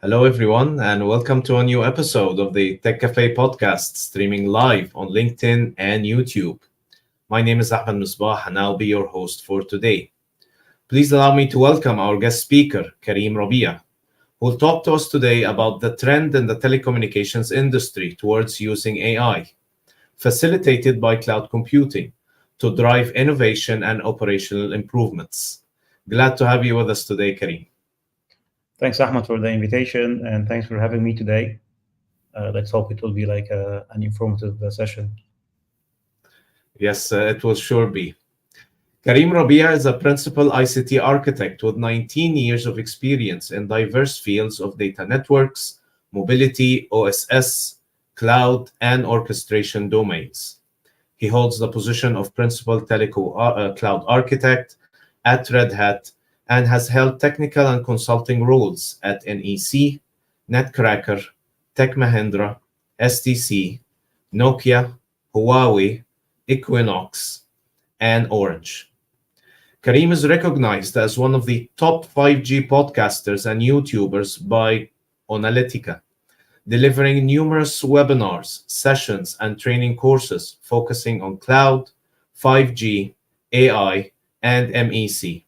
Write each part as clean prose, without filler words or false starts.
Hello, everyone, and welcome to a new episode of the Tek Caffe podcast, streaming live on LinkedIn and YouTube. My name is 𝗘𝗏𝗀, and I'll be your host for today. Please allow me to welcome our guest speaker, 𝗘𝗻𝗶𝗀, who will talk to us today about the trend in the telecommunications industry towards using AI, facilitated by cloud computing, to drive innovation and operational improvements. Glad to have you with us today, 𝗘𝗻. Thanks, Ahmed, for the invitation, and thanks for having me today. Let's hope it will be like an informative session. Yes, it will sure be. 𝗘𝗻𝗶𝗀 is a principal ICT architect with 19 years of experience in diverse fields of data networks, mobility, OSS, cloud, and orchestration domains. He holds the position of principal cloud architect at Red Hat and has held technical and consulting roles at NEC, Netcracker, Tech Mahindra, STC, Nokia, Huawei, Equinox, and Orange. 𝗘𝗻 is recognized as one of the top 5G podcasters and YouTubers by Analytica, delivering numerous webinars, sessions, and training courses focusing on cloud, 5G, AI, and MEC.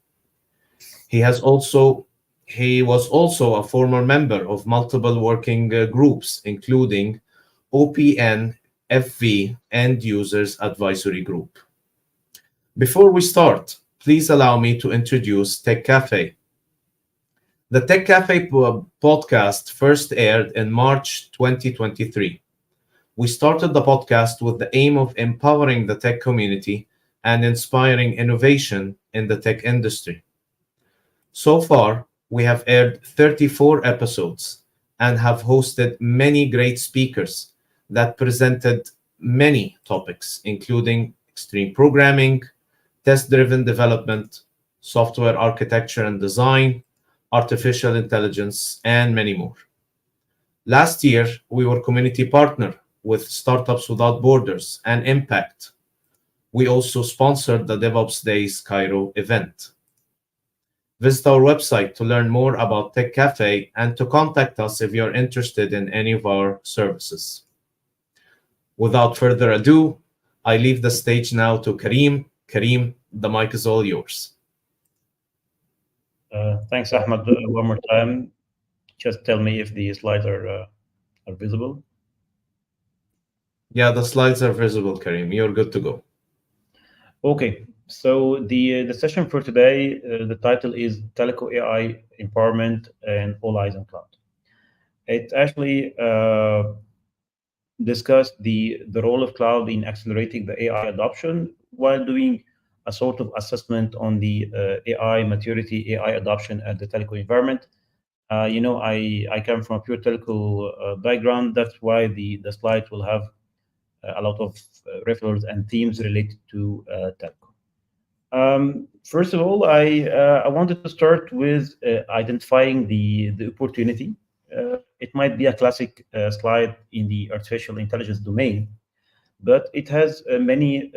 He was also a former member of multiple working groups, including OPN-FV End Users Advisory Group. Before we start, please allow me to introduce Tek Caffe. The Tek Caffe podcast first aired in March 2023. We started the podcast with the aim of empowering the tech community and inspiring innovation in the tech industry. So far, we have aired 34 episodes and have hosted many great speakers that presented many topics, including extreme programming, test-driven development, software architecture and design, artificial intelligence, and many more. Last year, we were community partner with Startups Without Borders and Impact. We also sponsored the DevOps Days Cairo event. Visit our website to learn more about Tek Caffe and to contact us if you're interested in any of our services. Without further ado, I leave the stage now to 𝗘𝗻. 𝗘𝗻, the mic is all yours. Thanks, Ahmed, one more time. Just tell me if the slides are visible. Yeah, the slides are visible, 𝗘𝗻. You're good to go. Okay, so the session for today, the title is Telco AI Empowerment and All Eyes on Cloud. It actually discussed the role of cloud in accelerating the AI adoption while doing a sort of assessment on the AI maturity, AI adoption at the telco environment. I come from a pure telco background. That's why the slides will have a lot of referrals and themes related to telco. First of all, I wanted to start with identifying the opportunity. It might be a classic slide in the artificial intelligence domain, but it has many,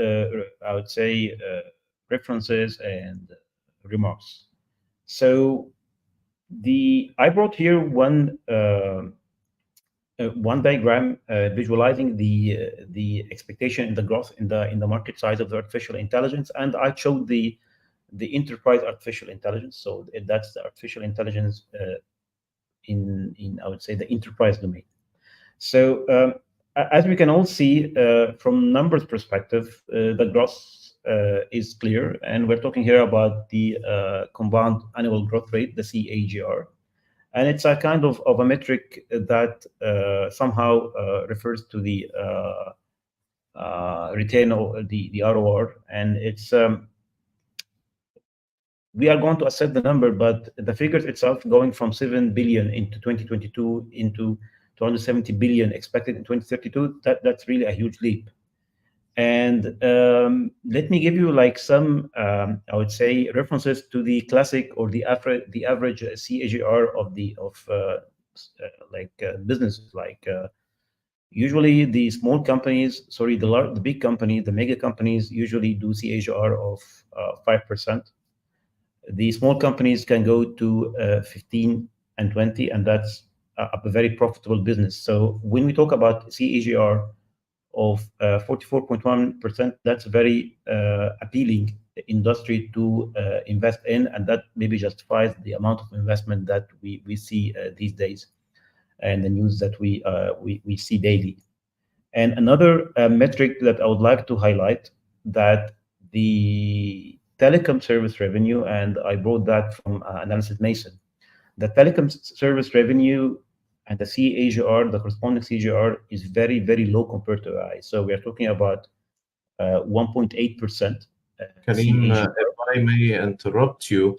I would say, references and remarks. So I brought here one diagram visualizing the expectation in the growth in the market size of the artificial intelligence, and I showed the enterprise artificial intelligence. So that's the artificial intelligence in I would say the enterprise domain. So as we can all see from numbers perspective, the growth is clear, and we're talking here about the compound annual growth rate, the CAGR. And it's a kind of a metric that somehow refers to the return or the ROR. And it's we are going to assess the number, but the figures itself going from 7 billion into 2022 into 270 billion expected in 2032, that's really a huge leap. And let me give you like some, I would say, references to the classic or the average CAGR of businesses. Like usually the small companies, sorry, the big companies, the mega companies usually do CAGR of 5%. The small companies can go to 15 and 20, and that's a very profitable business. So when we talk about CAGR of 44.1%, that's a very appealing industry to invest in, and that maybe justifies the amount of investment that we see these days and the news that we see daily. And another metric that I would like to highlight, that the telecom service revenue, and I brought that from Analysis Mason, the telecom service revenue and the CAGR, the corresponding CAGR, is very, very low compared to AI. So we are talking about 1.8%. Karim, if I may interrupt you,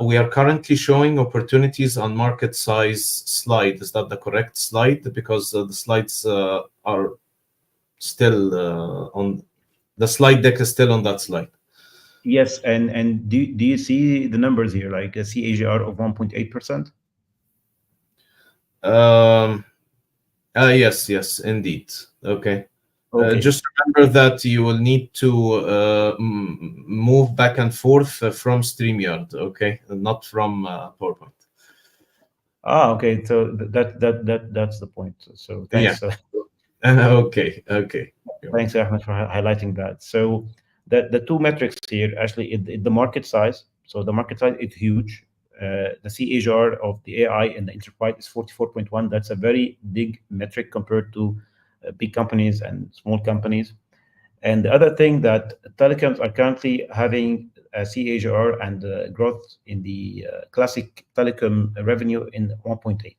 we are currently showing opportunities on market size slide. Is that the correct slide? Because the slides are still on the slide deck is still on that slide. Yes, and do you see the numbers here, like a CAGR of 1.8%? Yes, indeed. Okay. Just remember that you will need to move back and forth from StreamYard, okay, not from PowerPoint. Okay. So that's the point. So thanks. Yeah. Okay. Thanks, Ahmed, for highlighting that. So the two metrics here, actually, the market size. So the market size is huge. The CAGR of the AI and the enterprise is 44.1. That's a very big metric compared to big companies and small companies. And the other thing, that telecoms are currently having a CAGR and growth in the classic telecom revenue in 1.8.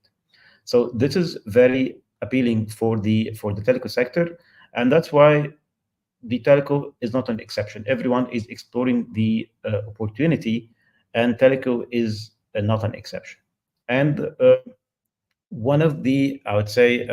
So this is very appealing for the telco sector, and that's why the telco is not an exception. Everyone is exploring the opportunity, and telco is not an exception. And one of the, I would say,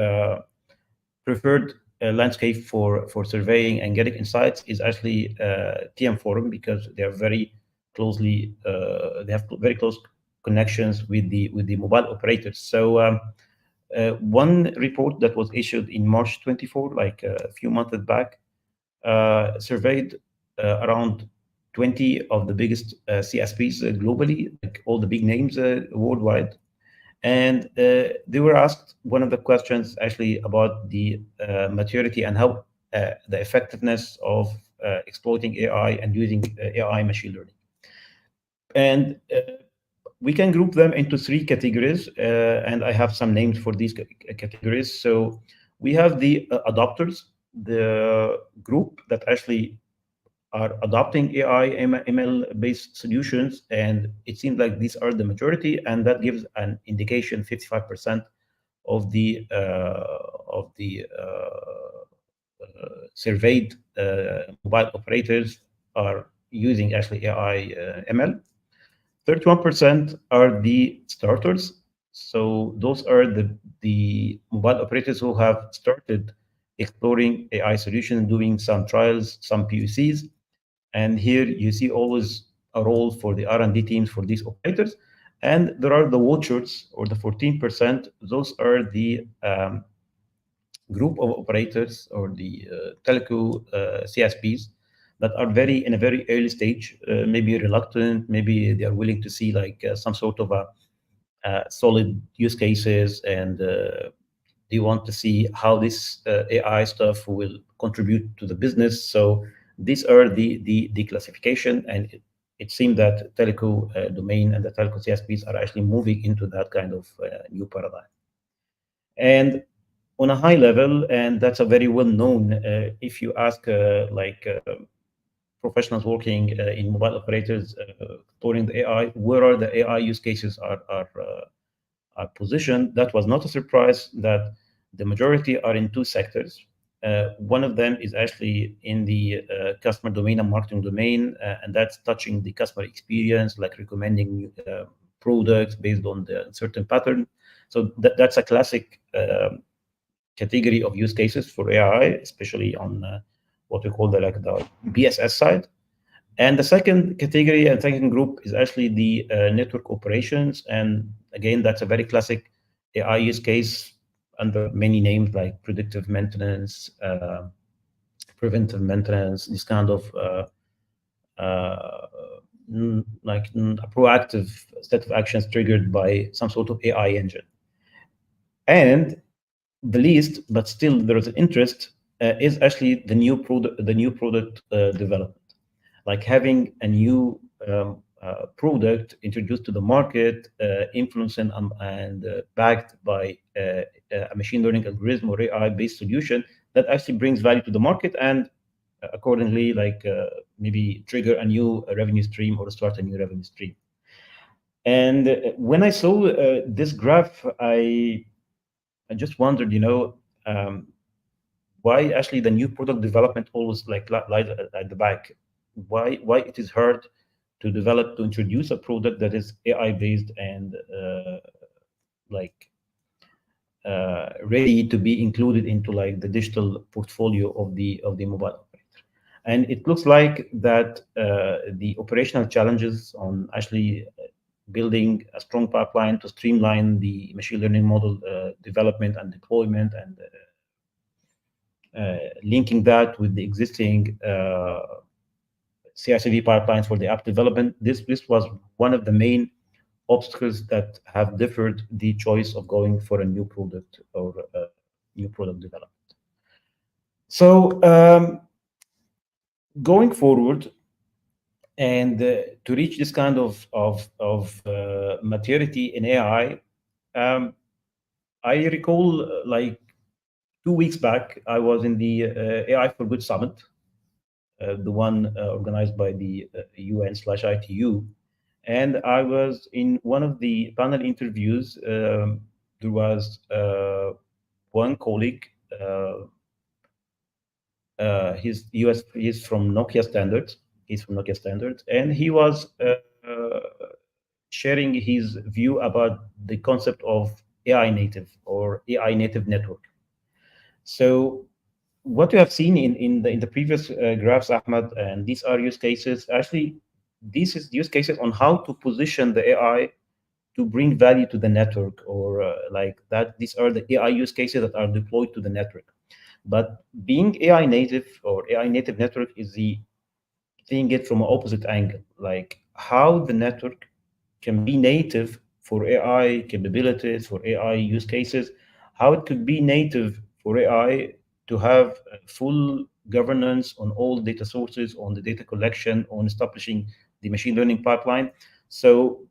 preferred landscape for surveying and getting insights is actually TM Forum, because they are very closely they have very close connections with the mobile operators. So one report that was issued in March 24, like a few months back, surveyed around 20 of the biggest CSPs globally, like all the big names worldwide. And they were asked one of the questions actually about the maturity and how the effectiveness of exploiting AI and using AI machine learning. And we can group them into three categories, and I have some names for these categories. So we have the adopters, the group that actually are adopting AI ML-based solutions, and it seems like these are the majority, and that gives an indication 55% of the surveyed mobile operators are using actually AI ML. 31% are the starters. So those are the mobile operators who have started exploring AI solutions, doing some trials, some POCs. And here you see always a role for the R&D teams for these operators. And there are the watchers, or the 14%. Those are the group of operators, or the telco CSPs, that are in a very early stage, maybe reluctant, maybe they are willing to see like some sort of a solid use cases, and they want to see how this AI stuff will contribute to the business. So these are the classification, and it seems that telco domain and the telco CSPs are actually moving into that kind of new paradigm. And on a high level, and that's a very well-known, if you ask professionals working in mobile operators exploring the AI, where are the AI use cases are positioned, that was not a surprise that the majority are in two sectors. One of them is actually in the customer domain and marketing domain, and that's touching the customer experience, like recommending products based on the certain pattern. So that's a classic category of use cases for AI, especially on what we call the BSS side. And the second category and second group is actually the network operations. And again, that's a very classic AI use case under many names, like predictive maintenance, preventive maintenance, this kind of like a proactive set of actions triggered by some sort of AI engine. And the least, but still there is an interest, is actually the new product development, like having a new product introduced to the market, influencing and backed by a machine learning algorithm or AI-based solution that actually brings value to the market and accordingly, like maybe trigger a new revenue stream or start a new revenue stream. And when I saw this graph, I just wondered, why actually the new product development always like lies at the back? Why it is hard to introduce a product that is AI based and ready to be included into like the digital portfolio of the mobile operator? And it looks like that the operational challenges on actually building a strong pipeline to streamline the machine learning model development and deployment and linking that with the existing CI/CD pipelines for the app development. This was one of the main obstacles that have differed the choice of going for a new product or new product development. So going forward, and to reach this kind of maturity in AI, I recall like 2 weeks back, I was in the AI for Good Summit, the one organized by the UN/ITU. And I was in one of the panel interviews. There was one colleague, he's from Nokia Standards. He's from Nokia Standards, and he was sharing his view about the concept of AI native or AI native network. So what you have seen in the previous graphs, Ahmed, and these are use cases. Actually, this is use cases on how to position the AI to bring value to the network, or like that. These are the AI use cases that are deployed to the network. But being AI native or AI native network is the seeing it from an opposite angle, like how the network can be native for AI capabilities, for AI use cases, how it could be native for AI to have full governance on all data sources, on the data collection, on establishing the machine learning pipeline. So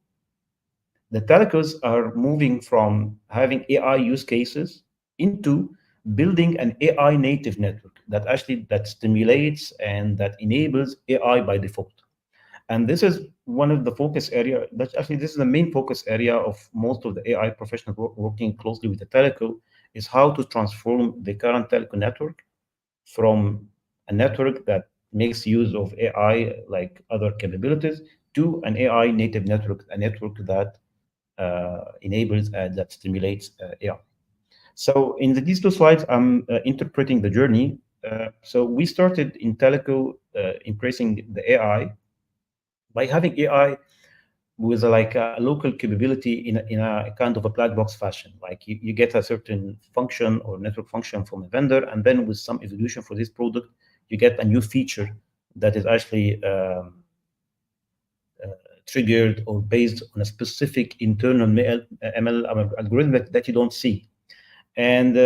the telcos are moving from having AI use cases into building an AI native network that stimulates and that enables AI by default. And this is one of the focus area. This is the main focus area of most of the AI professionals working closely with the telco, is how to transform the current telco network from a network that makes use of AI like other capabilities to an AI native network, a network that enables and that stimulates AI. So in these two slides, I'm interpreting the journey. So we started in telco embracing the AI by having AI with like a local capability in a kind of a black box fashion. Like you get a certain function or network function from a vendor, and then with some evolution for this product, you get a new feature that is actually triggered or based on a specific internal ML algorithm that you don't see. And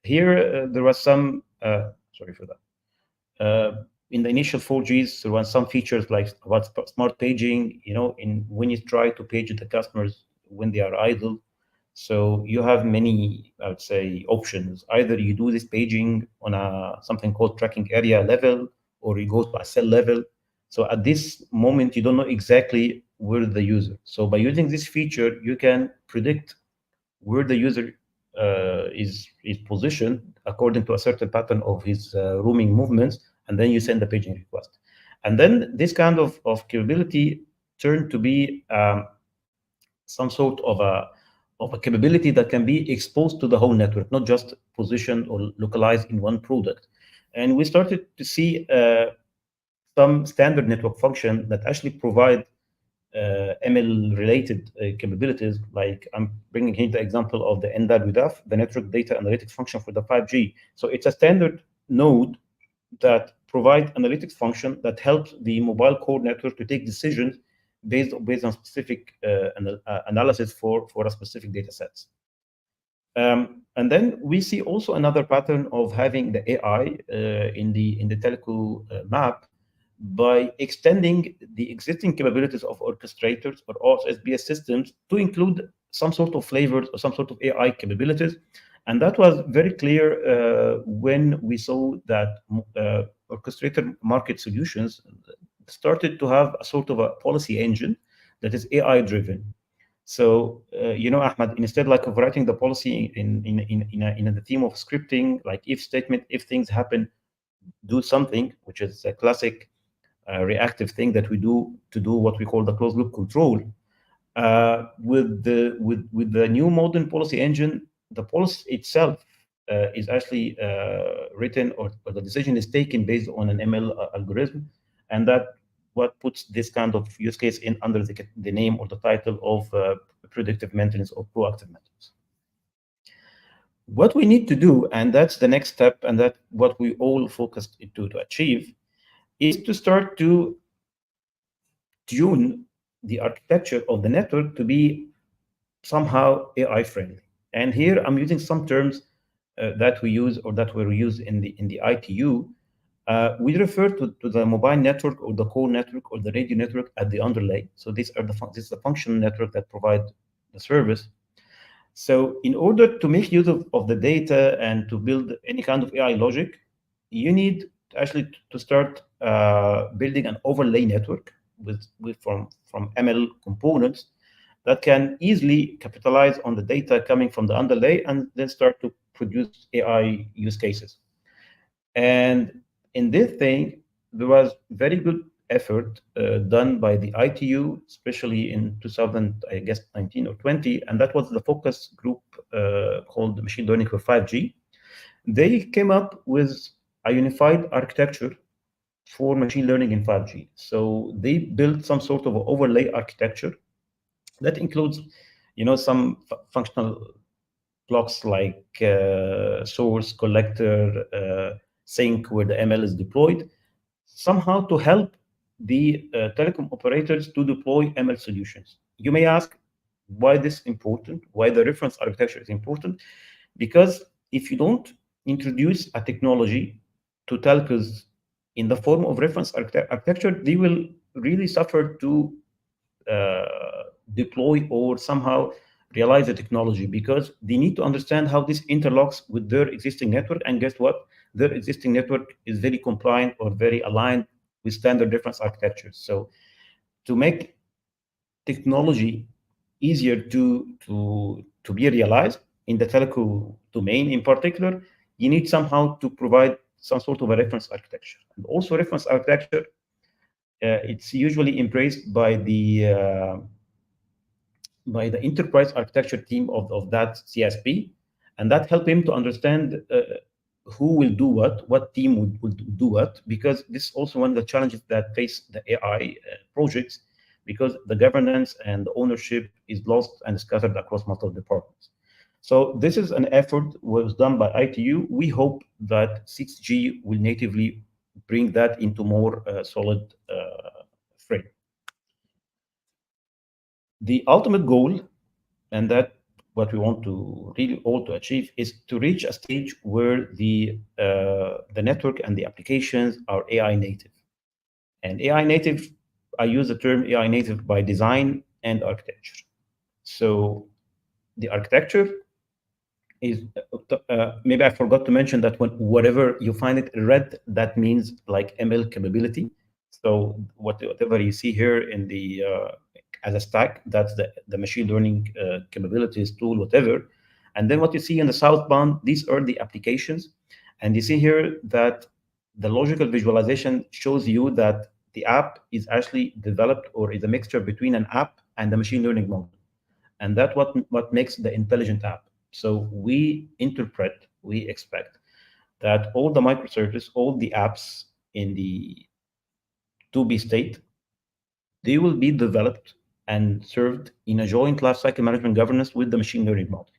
here there was some, sorry for that. In the initial 4Gs, there were some features like about smart paging, when you try to page the customers when they are idle. So you have many, I would say, options. Either you do this paging on something called tracking area level, or you go to a cell level. So at this moment, you don't know exactly where the user. So by using this feature, you can predict where the user is positioned according to a certain pattern of his roaming movements, and then you send the paging request. And then this kind of capability turned to be some sort of a capability that can be exposed to the whole network, not just positioned or localized in one product. And we started to see some standard network function that actually provide ML-related capabilities. Like I'm bringing here the example of the NWDAF, the Network Data Analytics function for the 5G. So it's a standard node that provides analytics function that helps the mobile core network to take decisions based on specific analysis for a specific data sets. And then we see also another pattern of having the AI in the telco map by extending the existing capabilities of orchestrators or SBS systems to include some sort of flavors or some sort of AI capabilities. And that was very clear when we saw that orchestrator market solutions started to have a sort of a policy engine that is AI driven. So, Ahmad, instead like of writing the policy in the theme of scripting, like if statement, if things happen, do something, which is a classic reactive thing that we do to do what we call the closed loop control. With the new modern policy engine, the policy itself is actually written or the decision is taken based on an ML algorithm, and that what puts this kind of use case in under the name or the title of predictive maintenance or proactive maintenance. What we need to do, and that's the next step, and that's what we all focused to achieve, is to start to tune the architecture of the network to be somehow AI friendly. And here I'm using some terms that we use or that were used in the ITU. We refer to the mobile network or the core network or the radio network at the underlay. So this is the functional network that provide the service. So in order to make use of the data and to build any kind of AI logic, you need actually to start building an overlay network from ML components that can easily capitalize on the data coming from the underlay and then start to produce AI use cases. And in this thing, there was very good effort done by the ITU, especially in 2019 or 20, and that was the focus group called Machine Learning for 5G. They came up with a unified architecture for machine learning in 5G. So they built some sort of overlay architecture that includes, some functional blocks like source, collector, sink where the ML is deployed, somehow to help the telecom operators to deploy ML solutions. You may ask why this is important, why the reference architecture is important, because if you don't introduce a technology to telcos in the form of reference architecture, they will really suffer to deploy or somehow realize the technology, because they need to understand how this interlocks with their existing network. And guess what? Their existing network is very compliant or very aligned with standard reference architectures. So to make technology easier to be realized in the telco domain in particular, you need somehow to provide some sort of a reference architecture. And also reference architecture, it's usually embraced by the enterprise architecture team of that CSP, and that helped him to understand who will do what team will do what, because this is also one of the challenges that face the AI projects, because the governance and the ownership is lost and scattered across multiple departments. So this is an effort was done by ITU. We hope that 6G will natively bring that into more solid frame. The ultimate goal, and that what we want to really all to achieve, is to reach a stage where the network and the applications are AI native. And AI native, I use the term AI native by design and architecture. So the architecture is, maybe I forgot to mention that whatever you find it red, that means like ML capability. So whatever you see here in the as a stack, that's the machine learning capabilities tool, whatever. And then what you see in the southbound, these are the applications. And you see here that the logical visualization shows you that the app is actually developed or is a mixture between an app and the machine learning model. And that's what makes the intelligent app. So we expect that all the microservices, all the apps in the to-be state, they will be developed and served in a joint lifecycle management governance with the machine learning model.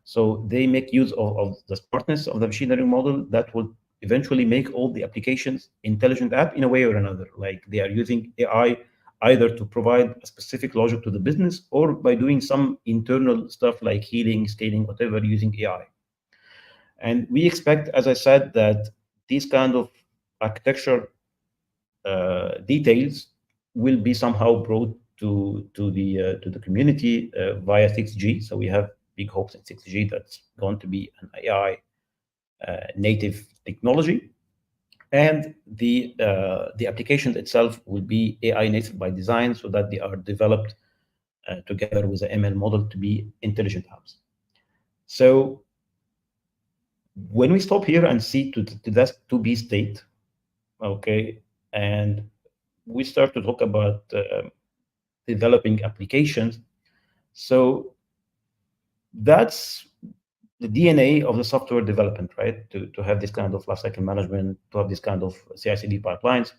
So they make use of the smartness of the machine learning model that will eventually make all the applications intelligent app in a way or another. Like they are using AI either to provide a specific logic to the business or by doing some internal stuff like healing, scaling, whatever, using AI. And we expect, as I said, that these kind of architecture details will be somehow brought to the community via 6G. So we have big hopes in 6G that's going to be an AI native technology, and the application itself will be AI native by design, so that they are developed together with the ML model to be intelligent apps. So when we stop here and see to that to-be state, okay, and we start to talk about developing applications, so that's the DNA of the software development, right? To have this kind of lifecycle management, to have this kind of CI/CD pipelines.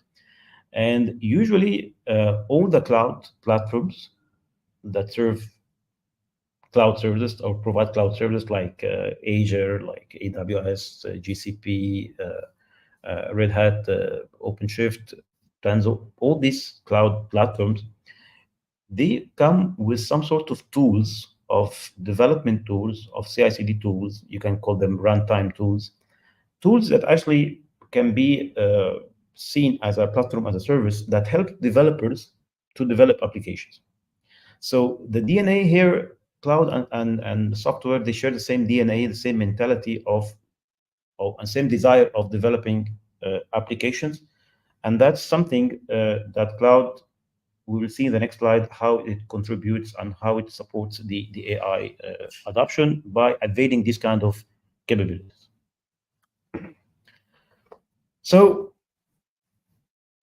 And usually all the cloud platforms that serve cloud services or provide cloud services like Azure, like AWS, GCP, Red Hat, OpenShift, Tanzu, all these cloud platforms, they come with some sort of tools, of development tools, of CI/CD tools. You can call them runtime tools that actually can be seen as a platform as a service that help developers to develop applications. So the DNA here, cloud and software, they share the same DNA, the same mentality and same desire of developing applications. And that's something that cloud, we will see in the next slide how it contributes and how it supports the AI adoption by availing this kind of capabilities. So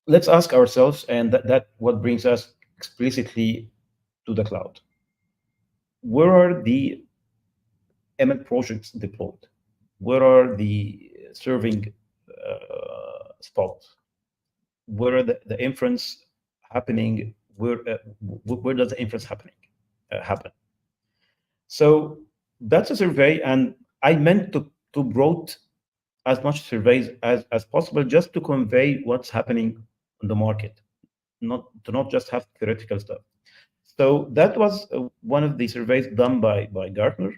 let's ask ourselves, and that what brings us explicitly to the cloud. Where are the ML projects deployed? Where are the serving spots? Where are the inference happening? Where does the inference happen? So that's a survey, and I meant to broad as much surveys as possible, just to convey what's happening on the market, not just have theoretical stuff. So that was one of the surveys done by Gartner,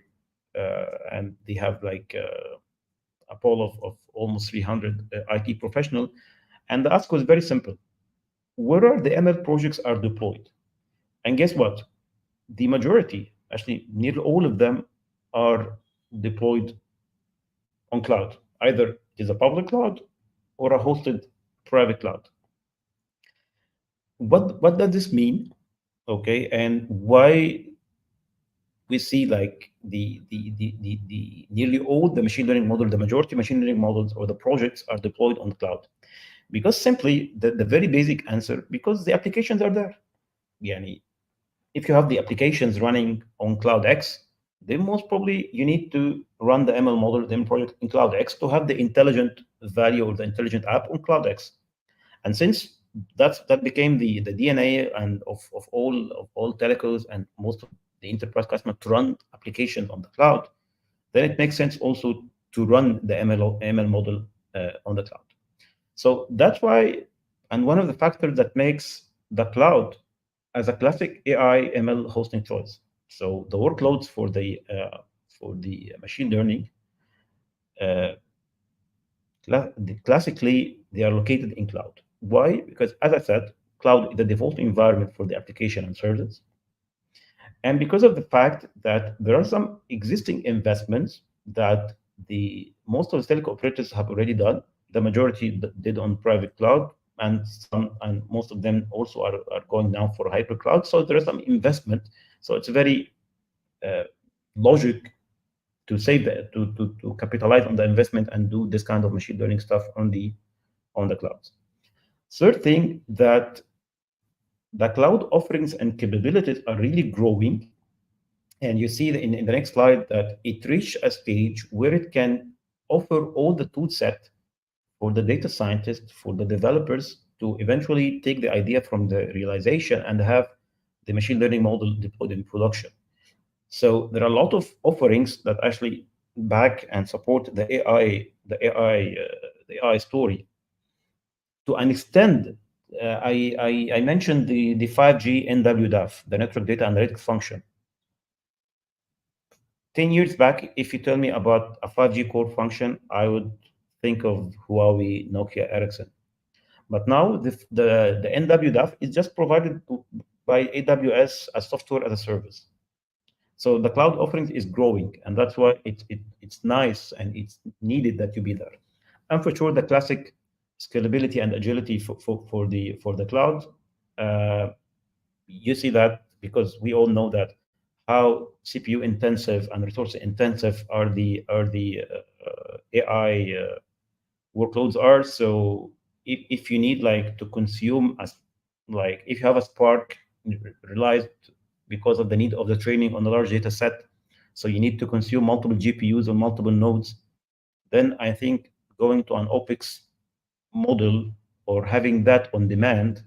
and they have like a poll of almost 300 IT professionals, and the ask was very simple: where are the ML projects are deployed? And guess what? The majority, actually nearly all of them, are deployed on cloud. Either it is a public cloud or a hosted private cloud. What does this mean? Okay, and why we see like the nearly all the machine learning model, the majority machine learning models or the projects are deployed on the cloud? Because simply the very basic answer, because the applications are there. Yani, if you have the applications running on Cloud X, then most probably you need to run the ML model, the ML project in Cloud X to have the intelligent value or the intelligent app on Cloud X. And since that became the DNA and of all telcos and most of the enterprise customers to run applications on the cloud, then it makes sense also to run the ML model on the cloud. So that's why, and one of the factors that makes the cloud as a classic AI ML hosting choice. So the workloads for the machine learning, classically they are located in cloud. Why? Because as I said, cloud is the default environment for the application and services, and because of the fact that there are some existing investments that most of the telco operators have already done. The majority did on private cloud, and most of them also are going now for hyper cloud. So there is some investment. So it's very logic to save that, to capitalize on the investment and do this kind of machine learning stuff on the clouds. Third thing, that the cloud offerings and capabilities are really growing, and you see in the next slide that it reached a stage where it can offer all the tool set for the data scientists, for the developers to eventually take the idea from the realization and have the machine learning model deployed in production. So there are a lot of offerings that actually back and support the AI story to an extent I mentioned the 5G NWDAF, the network data analytics function. 10 years back, if you tell me about a 5G core function, I would think of Huawei, Nokia, Ericsson. But now the NWDAF is just provided by AWS as software as a service. So the cloud offerings is growing, and that's why it's nice and it's needed that you be there. And for sure, the classic scalability and agility for the cloud, you see that because we all know that how CPU intensive and resource intensive are the AI workloads are. So if you need like to consume as like if you have a Spark realized because of the need of the training on a large data set, so you need to consume multiple GPUs on multiple nodes, then I think going to an OpEx model or having that on demand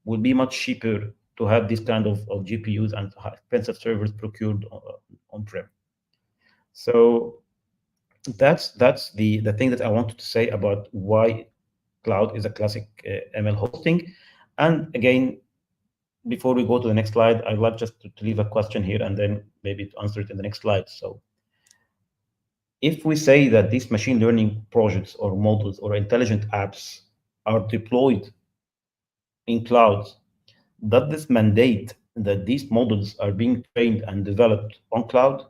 will be much cheaper to have this kind of GPUs and expensive servers procured on-prem. So that's the thing that I wanted to say about why cloud is a classic ML hosting. And again, before we go to the next slide, I'd like just to leave a question here and then maybe to answer it in the next slide. So if we say that these machine learning projects or models or intelligent apps are deployed in clouds, does this mandate that these models are being trained and developed on cloud?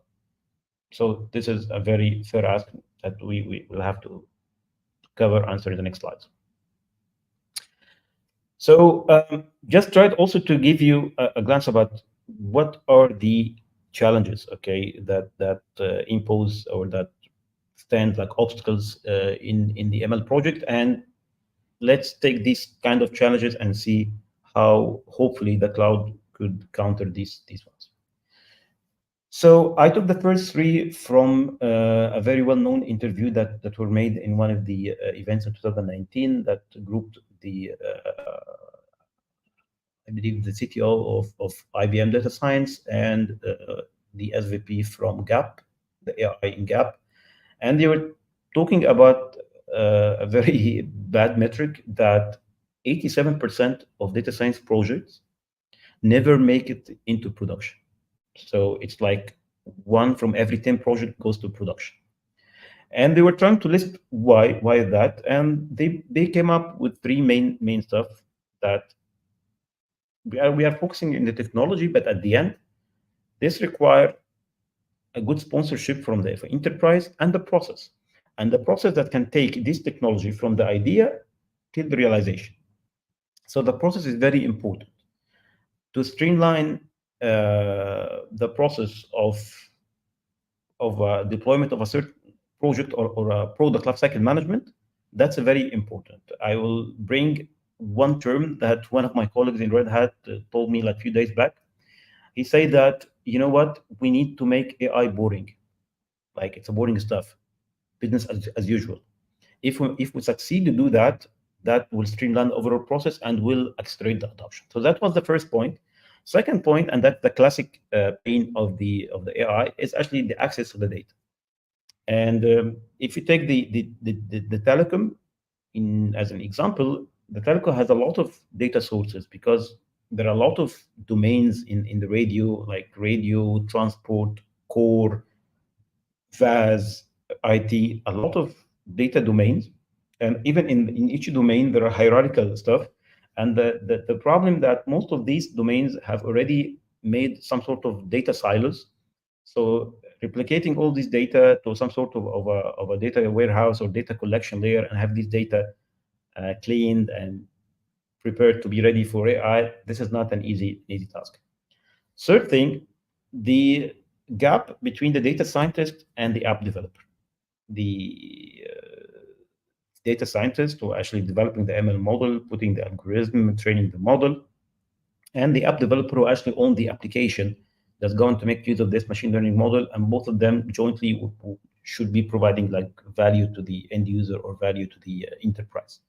So this is a very fair ask that we will have to cover, answer in the next slides. So just tried also to give you a glance about what are the challenges, okay, that impose or that stand like obstacles in the ML project, and let's take these kind of challenges and see how hopefully the cloud could counter these ones. So I took the first three from a very well-known interview that were made in one of the events in 2019 that grouped the, I believe, the CTO of IBM Data Science and the SVP from Gap, the AI in Gap. And they were talking about a very bad metric that 87% of data science projects never make it into production. So it's like 1 from every 10 projects goes to production. And they were trying to list why that, and they came up with 3 main stuff that we are focusing in the technology, but at the end, this requires a good sponsorship from the enterprise and the process that can take this technology from the idea till the realization. So the process is very important to streamline the process of deployment of a certain project or a product lifecycle management. That's very important. I will bring one term that one of my colleagues in Red Hat told me like a few days back. He said that, you know what, we need to make AI boring. Like it's a boring stuff, business as usual. If we succeed to do that, that will streamline the overall process and will accelerate the adoption. So that was the first point. Second point, and that's the classic pain of the AI, is actually the access to the data. And if you take the telecom as an example, the telecom has a lot of data sources because there are a lot of domains in the radio, like radio, transport, core, VAS, IT, a lot of data domains. And even in each domain, there are hierarchical stuff. And the problem that most of these domains have already made some sort of data silos. So replicating all this data to some sort of a data warehouse or data collection layer and have this data cleaned and prepared to be ready for AI, this is not an easy task. Third thing, the gap between the data scientist and the app developer. The data scientist who are actually developing the ML model, putting the algorithm, training the model, and the app developer who actually own the application that's going to make use of this machine learning model, and both of them jointly should be providing like value to the end user or value to the enterprise.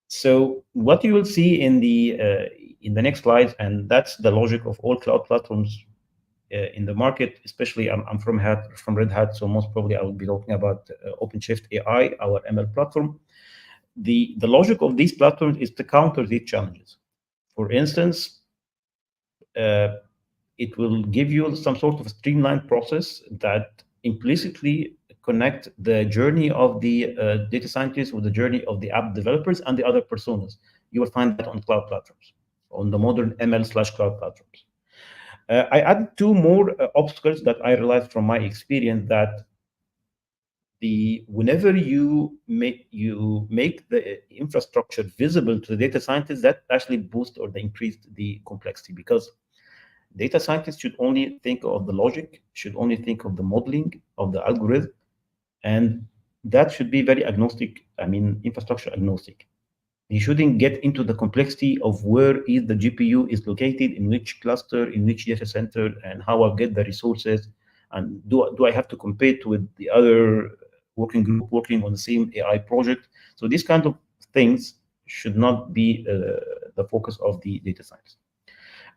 So what you will see in the next slides, and that's the logic of all cloud platforms in the market, especially I'm from Red Hat, so most probably I will be talking about OpenShift AI, our ML platform. the logic of these platforms is to counter these challenges. For instance, it will give you some sort of streamlined process that implicitly connect the journey of the data scientists with the journey of the app developers and the other personas. You will find that on cloud platforms, on the modern ML/cloud platforms. I added two more obstacles that I realized from my experience, that whenever you make the infrastructure visible to the data scientists, that actually boosts or increased the complexity, because data scientists should only think of the logic, should only think of the modeling of the algorithm, and that should be very agnostic, infrastructure agnostic. You shouldn't get into the complexity of where is the GPU is located, in which cluster, in which data center, and how I get the resources, and do I have to compete with the other working group working on the same AI project. So these kind of things should not be the focus of the data science.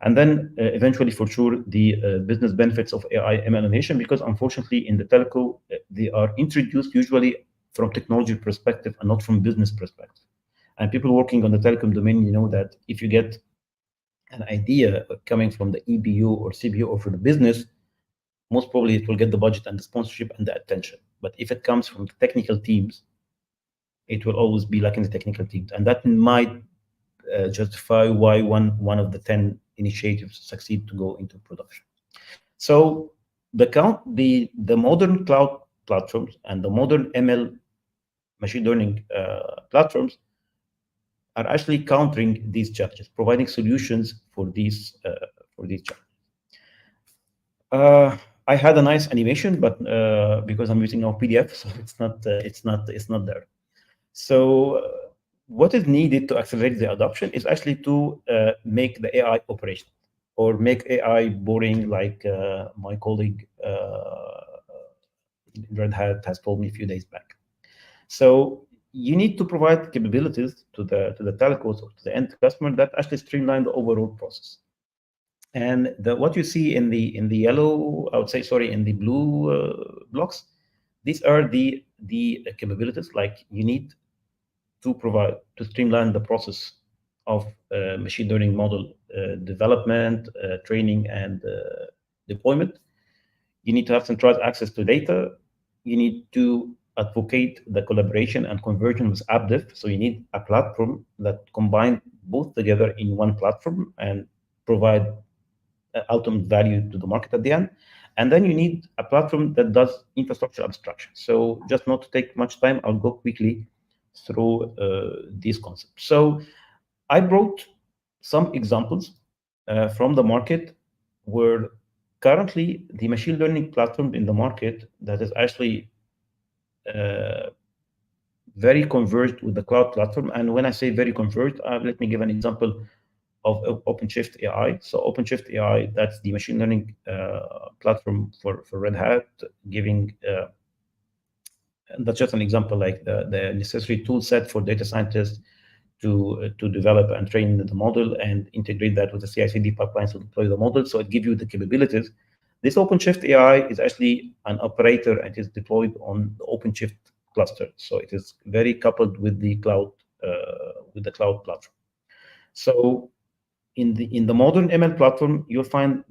And then eventually, for sure, the business benefits of AI ML innovation, because unfortunately in the telco, they are introduced usually from technology perspective and not from business perspective. And people working on the telecom domain, you know that if you get an idea coming from the EBU or CBU or from the business, most probably it will get the budget and the sponsorship and the attention. But if it comes from the technical teams, it will always be like in the technical teams. And that might justify why one of the 10 initiatives succeed to go into production. So the modern cloud platforms and the modern ML machine learning platforms are actually countering these challenges, providing solutions for these challenges. I had a nice animation, but because I'm using now PDF, so it's not there. So what is needed to accelerate the adoption is actually to make the AI operational, or make AI boring, like my colleague Red Hat has told me a few days back. So you need to provide capabilities to the telcos or to the end customer that actually streamline the overall process. And what you see in the yellow, I would say, sorry, in the blue blocks, these are the capabilities. Like, you need to streamline the process of machine learning model development, training, and deployment. You need to have centralized access to data. You need to advocate the collaboration and convergence with app dev. So you need a platform that combines both together in one platform and provide ultimate value to the market at the end. And then you need a platform that does infrastructure abstraction. So just not to take much time, I'll go quickly through these concepts. So I brought some examples from the market where currently the machine learning platform in the market that is actually very converged with the cloud platform. And when I say very converged, let me give an example of OpenShift AI. So OpenShift AI, that's the machine learning platform for Red Hat, giving that's just an example, like the necessary tool set for data scientists to develop and train the model and integrate that with the CI/CD pipelines to deploy the model. So it gives you the capabilities. This OpenShift AI is actually an operator and is deployed on the OpenShift cluster. So it is very coupled with the cloud platform. So in the modern ML platform, you'll find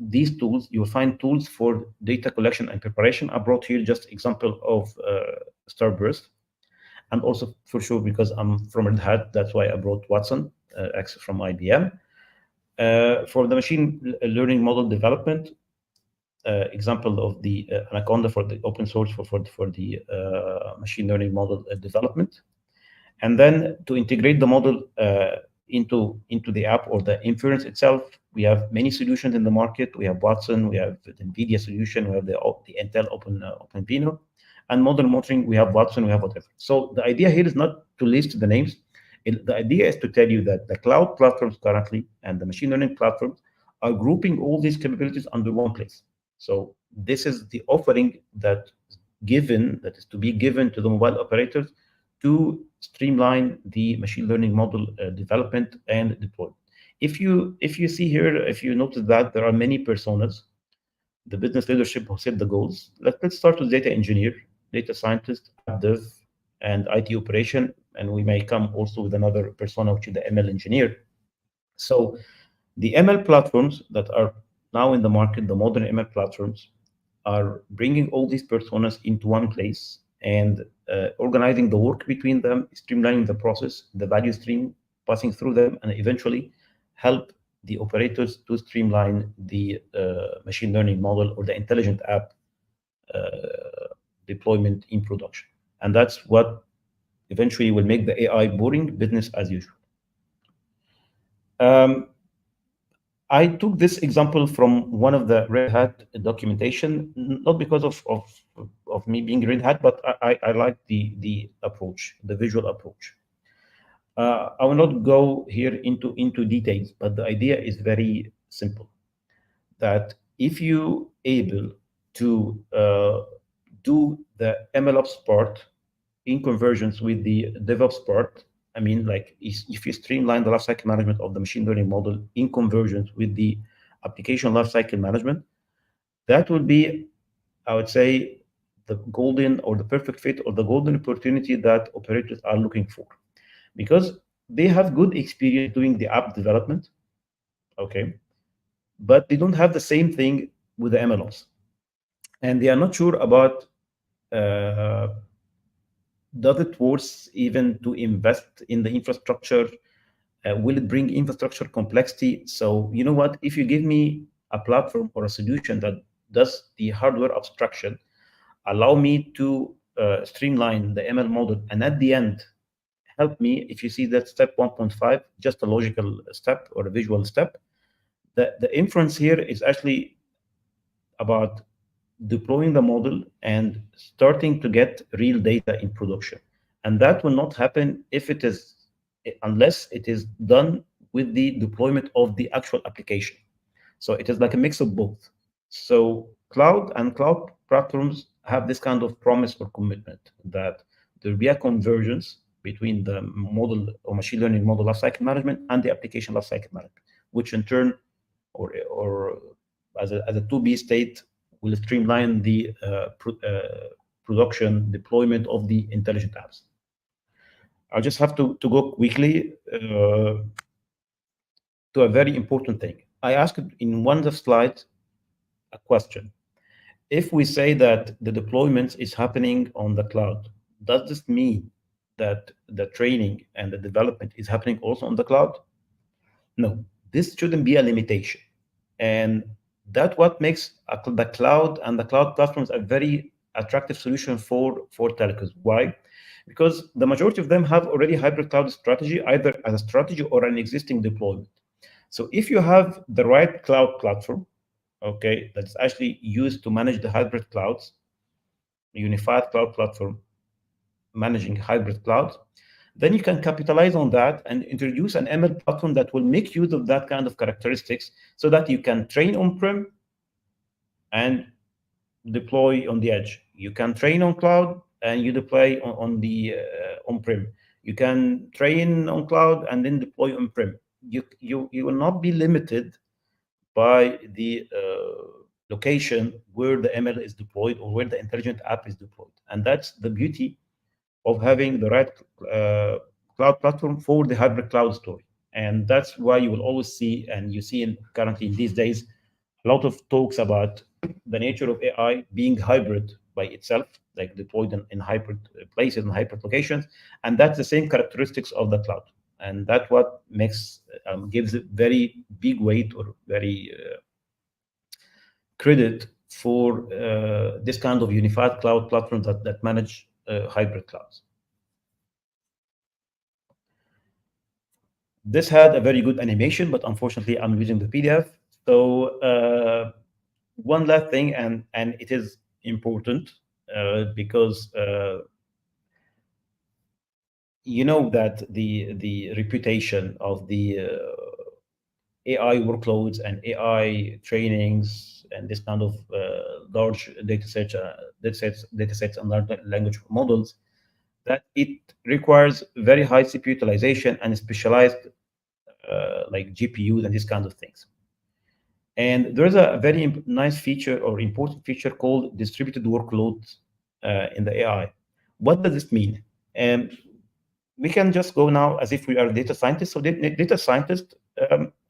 these tools. You'll find tools for data collection and preparation. I brought here just example of Starburst, and also for sure, because I'm from Red Hat, that's why I brought Watson X from IBM. For the machine learning model development, example of the Anaconda for the open source for the machine learning model development. And then to integrate the model into the app or the inference itself, we have many solutions in the market. We have Watson, we have the NVIDIA solution, we have the Intel OpenVINO, and model monitoring, we have Watson, we have whatever. So the idea here is not to list the names. The idea is to tell you that the cloud platforms currently and the machine learning platforms are grouping all these capabilities under one place. So this is the offering that is to be given to the mobile operators to streamline the machine learning model development and deployment. If you see here, if you notice that there are many personas, the business leadership who set the goals. Let's start with data engineer, data scientist, app dev, and IT operation, and we may come also with another persona, which is the ML engineer. So the ML platforms that are now in the market, the modern ML platforms, are bringing all these personas into one place and organizing the work between them, streamlining the process, the value stream passing through them, and eventually help the operators to streamline the machine learning model or the intelligent app deployment in production. And that's what eventually will make the AI boring business as usual. I took this example from one of the Red Hat documentation, not because of me being Red Hat, but I like the approach, the visual approach. I will not go here into details, but the idea is very simple. That if you able to do the MLOps part in convergence with the DevOps part, I mean, like if you streamline the lifecycle management of the machine learning model in convergence with the application lifecycle management, that would be, I would say, the golden or the perfect fit or the golden opportunity that operators are looking for, because they have good experience doing the app development, okay, but they don't have the same thing with the MLOps, and they are not sure about does it worth even to invest in the infrastructure? Will it bring infrastructure complexity? So you know what? If you give me a platform or a solution that does the hardware abstraction, allow me to streamline the ML model, and at the end, help me, if you see that step 1.5, just a logical step or a visual step, the inference here is actually about deploying the model and starting to get real data in production. And that will not happen unless it is done with the deployment of the actual application. So it is like a mix of both. So cloud and cloud platforms have this kind of promise or commitment that there will be a convergence between the model or machine learning model lifecycle management and the application lifecycle management, which in turn, or as a 2B state, will streamline the production deployment of the intelligent apps. I just have to go quickly to a very important thing. I asked in one of the slides a question. If we say that the deployment is happening on the cloud, does this mean that the training and the development is happening also on the cloud? No, this shouldn't be a limitation. And that's what makes the cloud and the cloud platforms a very attractive solution for telcos. Why? Because the majority of them have already hybrid cloud strategy, either as a strategy or an existing deployment. So if you have the right cloud platform, okay, that's actually used to manage the hybrid clouds, a unified cloud platform managing hybrid clouds, then you can capitalize on that and introduce an ML platform that will make use of that kind of characteristics so that you can train on-prem and deploy on the edge. You can train on cloud and you deploy on the on-prem. You can train on cloud and then deploy on-prem. You will not be limited by the location where the ML is deployed or where the intelligent app is deployed. And that's the beauty of having the right cloud platform for the hybrid cloud story. And that's why you will always see, and you see currently in these days, a lot of talks about the nature of AI being hybrid by itself, like deployed in hybrid places and hybrid locations. And that's the same characteristics of the cloud. And that's what makes gives it very big weight or very credit for this kind of unified cloud platform that manage hybrid clouds. This had a very good animation, but unfortunately, I'm using the PDF. So one last thing, and it is important because you know that the reputation of the AI workloads and AI trainings and this kind of large data sets and large language models, that it requires very high CPU utilization and specialized like GPUs and these kinds of things. And there's a very nice feature or important feature called distributed workloads in the AI. What does this mean? We can just go now as if we are data scientists. So data scientists,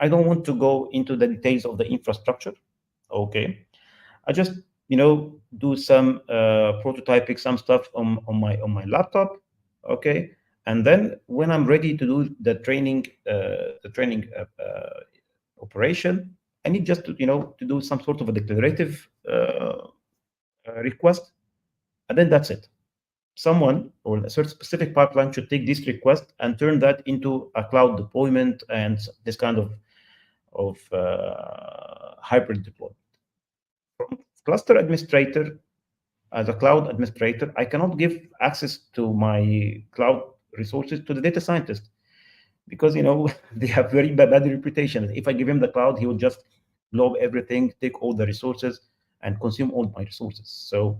I don't want to go into the details of the infrastructure. Okay, I just do some prototyping, some stuff on my laptop. Okay, and then when I'm ready to do the training operation, I need just to to do some sort of a declarative request, and then that's it. Someone or a certain specific pipeline should take this request and turn that into a cloud deployment and this kind of hybrid deployment. From cluster administrator, as a cloud administrator, I cannot give access to my cloud resources to the data scientist because they have very bad reputation. If I give him the cloud, he will just blow everything, take all the resources, and consume all my resources. So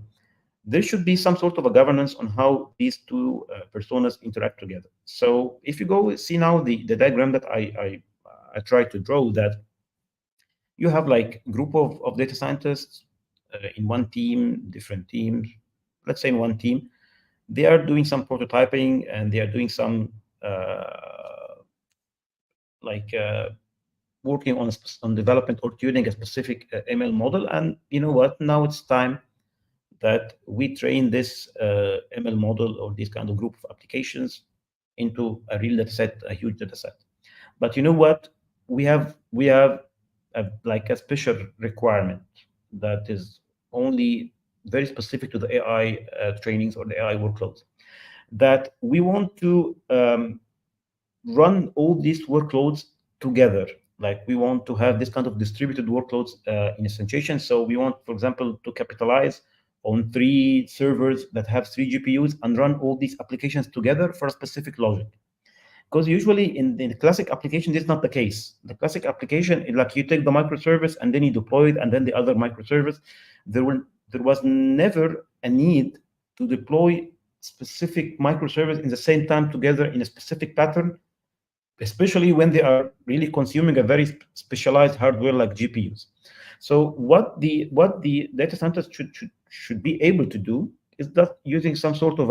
there should be some sort of a governance on how these two personas interact together. So if you go see now the diagram that I try to draw, that you have like group of data scientists in one team, different teams. Let's say in one team, they are doing some prototyping and they are doing some working on development or tuning a specific ML model. And you know what? Now it's time that we train this ML model or this kind of group of applications into a real data set, a huge data set. But you know what? We have like a special requirement that is only very specific to the AI trainings or the AI workloads, that we want to run all these workloads together. Like we want to have this kind of distributed workloads in instantiation. So we want, for example, to capitalize on 3 servers that have 3 GPUs and run all these applications together for a specific logic. Because usually in the classic application, this is not the case. The classic application is like you take the microservice and then you deploy it, and then the other microservice. There was never a need to deploy specific microservice in the same time together in a specific pattern, especially when they are really consuming a very specialized hardware like GPUs. So what the data scientists should be able to do is that using some sort of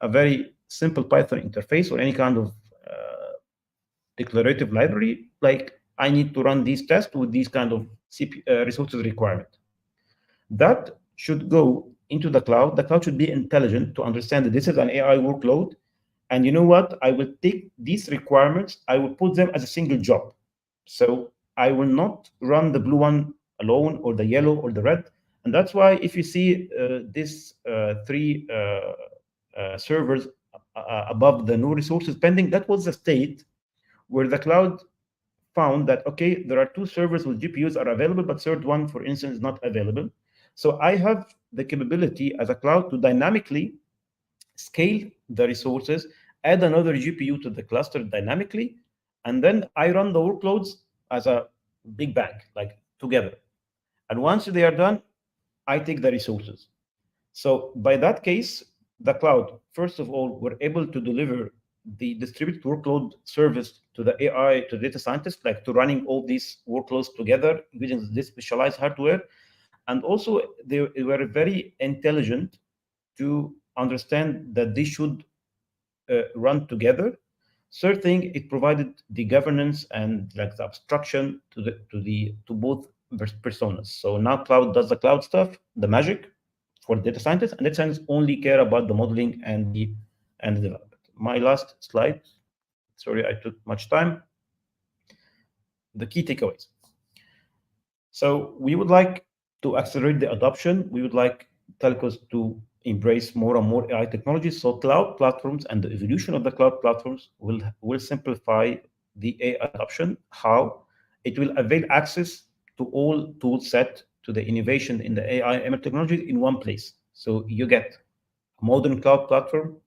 a very simple Python interface or any kind of declarative library, like I need to run these tests with these kind of resources requirement. That should go into the cloud. The cloud should be intelligent to understand that this is an AI workload. And you know what? I will take these requirements, I will put them as a single job. So I will not run the blue one alone or the yellow or the red. And that's why if you see these 3 servers above the no resources pending, that was the state where the cloud found that, okay, there are 2 servers with GPUs are available, but third one, for instance, is not available. So I have the capability as a cloud to dynamically scale the resources, add another GPU to the cluster dynamically, and then I run the workloads as a big bang, like together. And once they are done, I take the resources. So by that case, the cloud, first of all, we're able to deliver the distributed workload service to the AI, to data scientists, like to running all these workloads together using this specialized hardware. And also, they were very intelligent to understand that they should run together. Third thing, it provided the governance and like the abstraction to both personas. So now cloud does the cloud stuff, the magic for data scientists, and data scientists only care about the modeling and the development. My last slide. Sorry, I took much time. The key takeaways. So we would like to accelerate the adoption. We would like telcos to embrace more and more AI technologies. So cloud platforms and the evolution of the cloud platforms will simplify the AI adoption. How? It will avail access to all tool set to the innovation in the AI ML technology in one place. So you get a modern cloud platform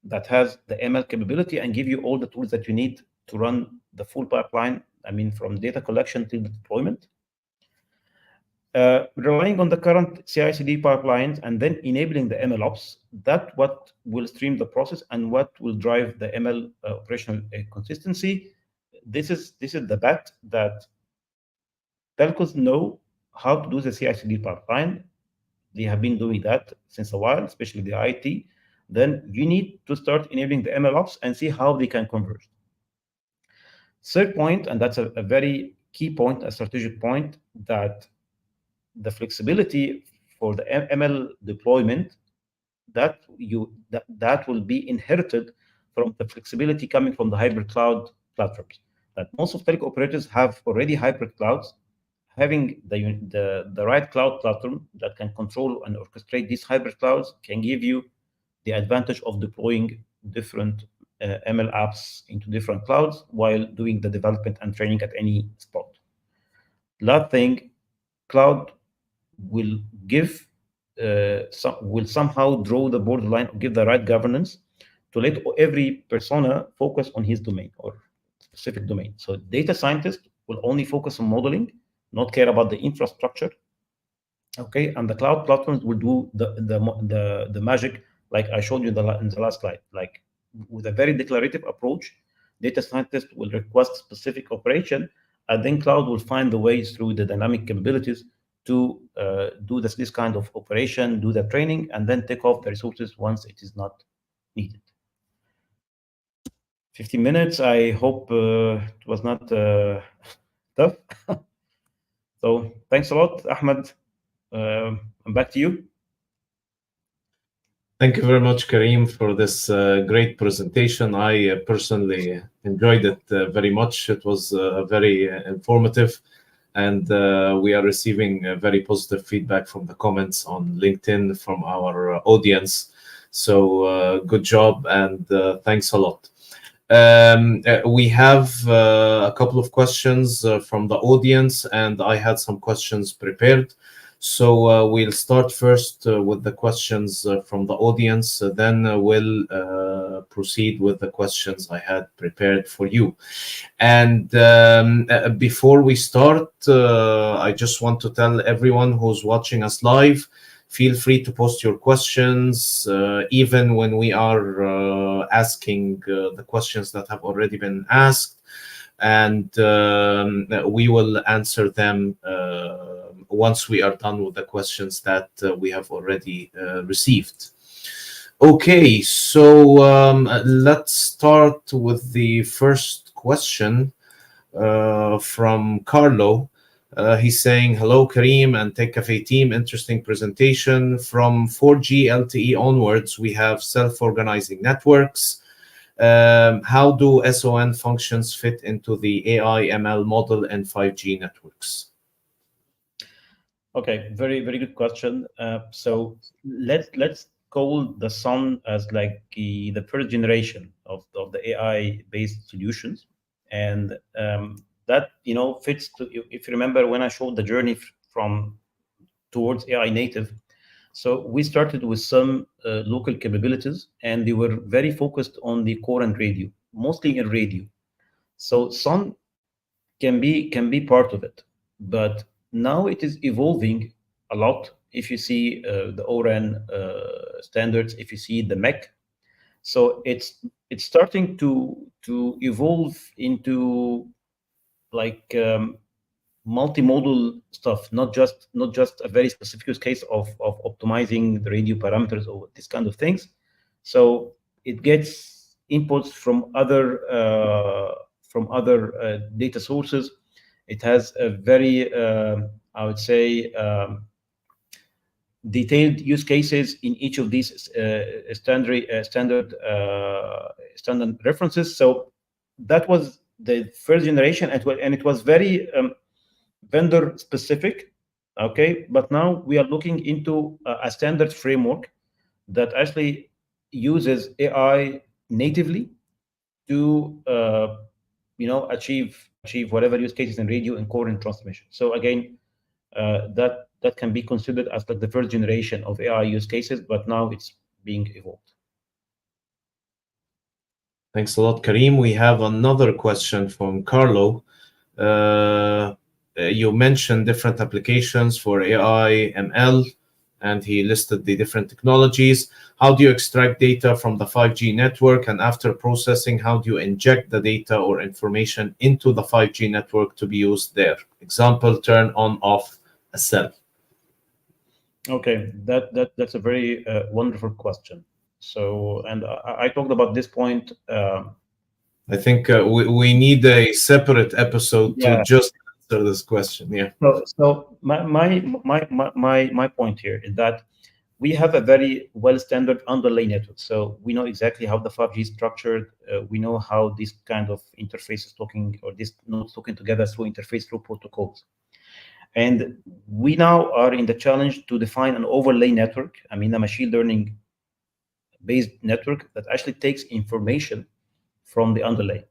that has the ML capability and give you all the tools that you need to run the full pipeline. I mean, from data collection till the deployment. Relying on the current CI/CD pipelines and then enabling the ML ops, that what will stream the process and what will drive the ML operational consistency. This is the bet that telcos know how to do the CI/CD pipeline. They have been doing that since a while, especially the IT. then you need to start enabling the MLOps and see how they can converge. Third point, and that's a very key point, a strategic point, that the flexibility for the ML deployment that will be inherited from the flexibility coming from the hybrid cloud platforms. That most of telecom operators have already hybrid clouds. Having the right cloud platform that can control and orchestrate these hybrid clouds can give you the advantage of deploying different ML apps into different clouds while doing the development and training at any spot. Last thing, cloud will give will somehow draw the borderline, give the right governance to let every persona focus on his domain or specific domain. So data scientists will only focus on modeling, not care about the infrastructure. Okay, and the cloud platforms will do the magic, like I showed you in the last slide. Like with a very declarative approach, data scientists will request specific operation, and then cloud will find the ways through the dynamic capabilities to do this kind of operation, do the training, and then take off the resources once it is not needed. 15 minutes. I hope it was not tough. So thanks a lot, Ahmed. And back to you. Thank you very much, Karim, for this great presentation. I personally enjoyed it very much. It was very informative, and we are receiving very positive feedback from the comments on LinkedIn from our audience. So good job, and thanks a lot. We have a couple of questions from the audience, and I had some questions prepared. So we'll start first with the questions from the audience, then we'll proceed with the questions I had prepared for you. And before we start, I just want to tell everyone who's watching us live, feel free to post your questions, even when we are asking the questions that have already been asked, and we will answer them once we are done with the questions that we have already received. Okay, so let's start with the first question from Carlo. He's saying, hello, Karim and Tek Caffe team. Interesting presentation. From 4G LTE onwards, we have self-organizing networks. How do SON functions fit into the AI ML model and 5G networks? Okay, very good question. So let's call the SON as like the first generation of the AI-based solutions, and that fits to, if you remember when I showed the journey from towards AI native. So we started with some local capabilities, and they were very focused on the core and radio, mostly in radio. So SON can be part of it, but now it is evolving a lot. If you see the ORAN standards, if you see the MEC, so it's starting to evolve into like multimodal stuff, not just a very specific use case of optimizing the radio parameters or this kind of things. So it gets inputs from other data sources. It has a very, I would say, detailed use cases in each of these standard references. So that was the first generation, and it was very vendor specific. Okay, but now we are looking into a standard framework that actually uses AI natively to achieve whatever use cases in radio and core and transmission. So again, that can be considered as like the first generation of AI use cases, but now it's being evolved. Thanks a lot, Karim. We have another question from Carlo. You mentioned different applications for AI, ML, and he listed the different technologies. How do you extract data from the 5G network? And after processing, how do you inject the data or information into the 5G network to be used there? Example, turn on, off a cell. Okay, that's a very wonderful question. So, and I talked about this point. I think we need a separate episode to just answer this question. Yeah. So my point here is that we have a very well standard underlay network. So we know exactly how the 5G is structured. We know how this kind of interface is talking, or these nodes talking together through interface through protocols. And we now are in the challenge to define an overlay network. I mean, a machine learning based network that actually takes information from the underlay.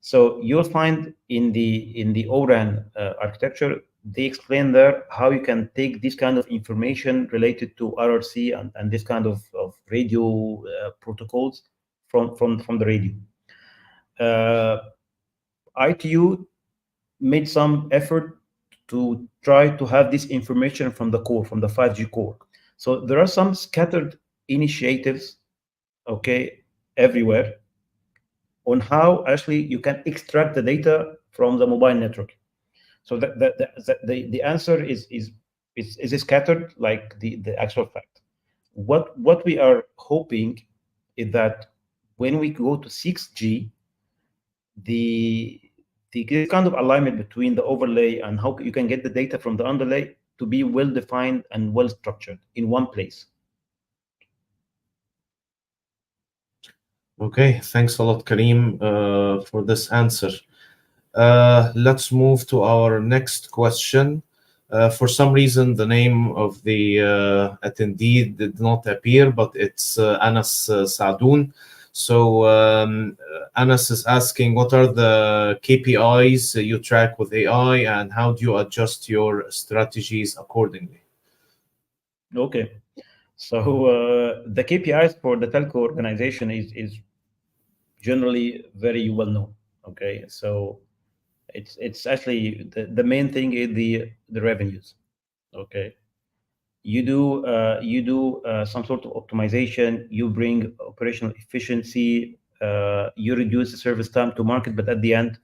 So you'll find in the O-RAN architecture, they explain there how you can take this kind of information related to RRC and this kind of radio protocols from the radio. ITU made some effort to try to have this information from the core, from the 5G core. So there are some scattered initiatives, okay, everywhere, on how actually you can extract the data from the mobile network. So the answer is scattered, like the actual fact. What we are hoping is that when we go to 6G, the kind of alignment between the overlay and how you can get the data from the underlay to be well defined and well structured in one place. Okay, thanks a lot, Karim, for this answer. Let's move to our next question. For some reason, the name of the attendee did not appear, but it's Anas Sadoun. So Anas is asking, what are the KPIs you track with AI, and how do you adjust your strategies accordingly? Okay. So the KPIs for the telco organization is generally very well known. Okay, so it's actually the main thing is the revenues. Okay, you do some sort of optimization, you bring operational efficiency, you reduce the service time to market, but at the end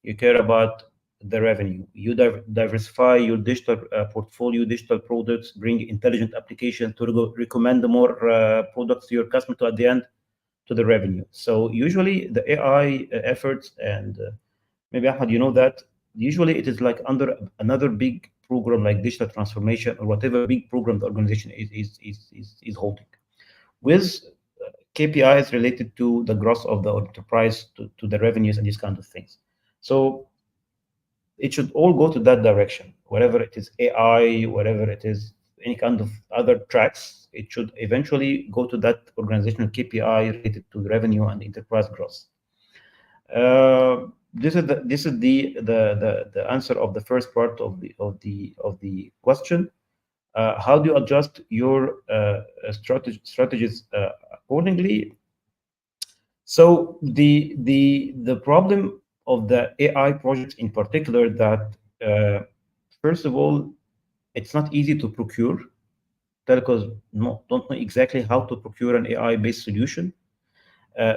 you care about the revenue. You diversify your digital portfolio, digital products, bring intelligent applications to recommend more products to your customer, to at the end to the revenue. So usually the AI efforts, and maybe Ahmad, you know that usually it is like under another big program like digital transformation or whatever big program the organization is holding, with KPIs related to the growth of the enterprise, to the revenues and these kind of things. So it should all go to that direction, whatever it is AI, whatever it is any kind of other tracks, it should eventually go to that organizational KPI related to the revenue and enterprise growth. This is the answer of the first part of the question. How do you adjust your strategies accordingly? So the problem of the AI projects in particular, that first of all, it's not easy to procure. Telcos don't know exactly how to procure an AI-based solution.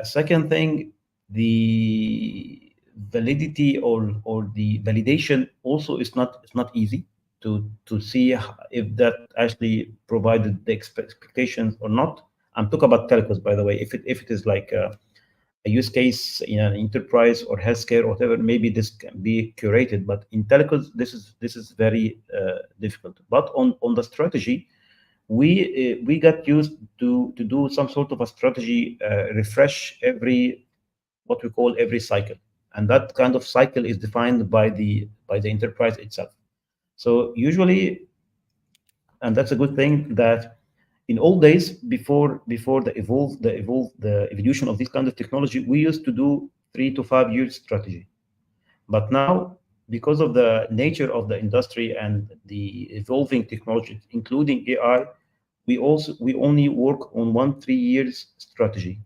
Second thing, the validity or the validation also is not easy to see if that actually provided the expectations or not. I'm talking about telcos, by the way. If it is like a use case in an enterprise or healthcare or whatever, maybe this can be curated. But in telcos, this is very difficult. But on the strategy, we got used to do some sort of a strategy refresh what we call every cycle, and that kind of cycle is defined by the enterprise itself. So usually, and that's a good thing, that in old days, before the evolution of this kind of technology, we used to do 3 to 5 years strategy. But now, because of the nature of the industry and the evolving technology, including AI, we only work on 1-3 years strategy,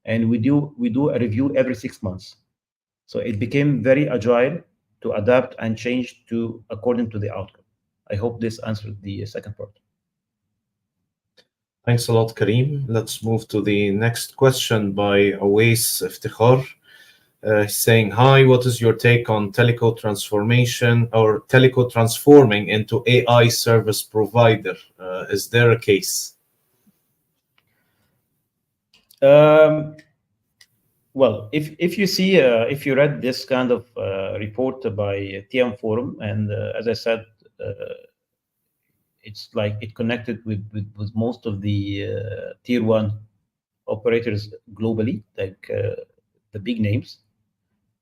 and we do a review every 6 months. So it became very agile to adapt and change to according to the outcome. I hope this answered the second part. Thanks a lot, Karim. Let's move to the next question by 𝗬𝗓𝗍𝗓. Saying, hi, what is your take on teleco transformation or teleco transforming into AI service provider? Is there a case? Well, if you see, if you read this kind of report by TM Forum, and as I said, it's like it connected with most of the tier one operators globally, like the big names.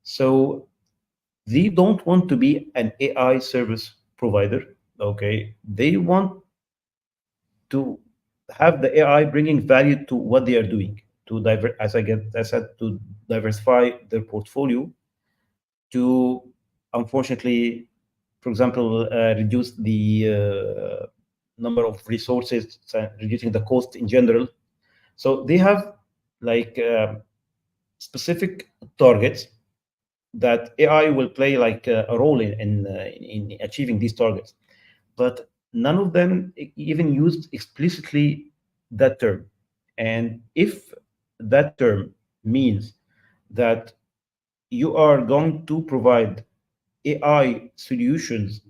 So they don't want to be an AI service provider. Okay, they want to have the AI bringing value to what they are doing, to I said, to diversify their portfolio, to unfortunately, for example, reduce the number of resources, reducing the cost in general. So they have like specific targets that AI will play like a role in achieving these targets, but none of them even used explicitly that term. And if that term means that you are going to provide AI solutions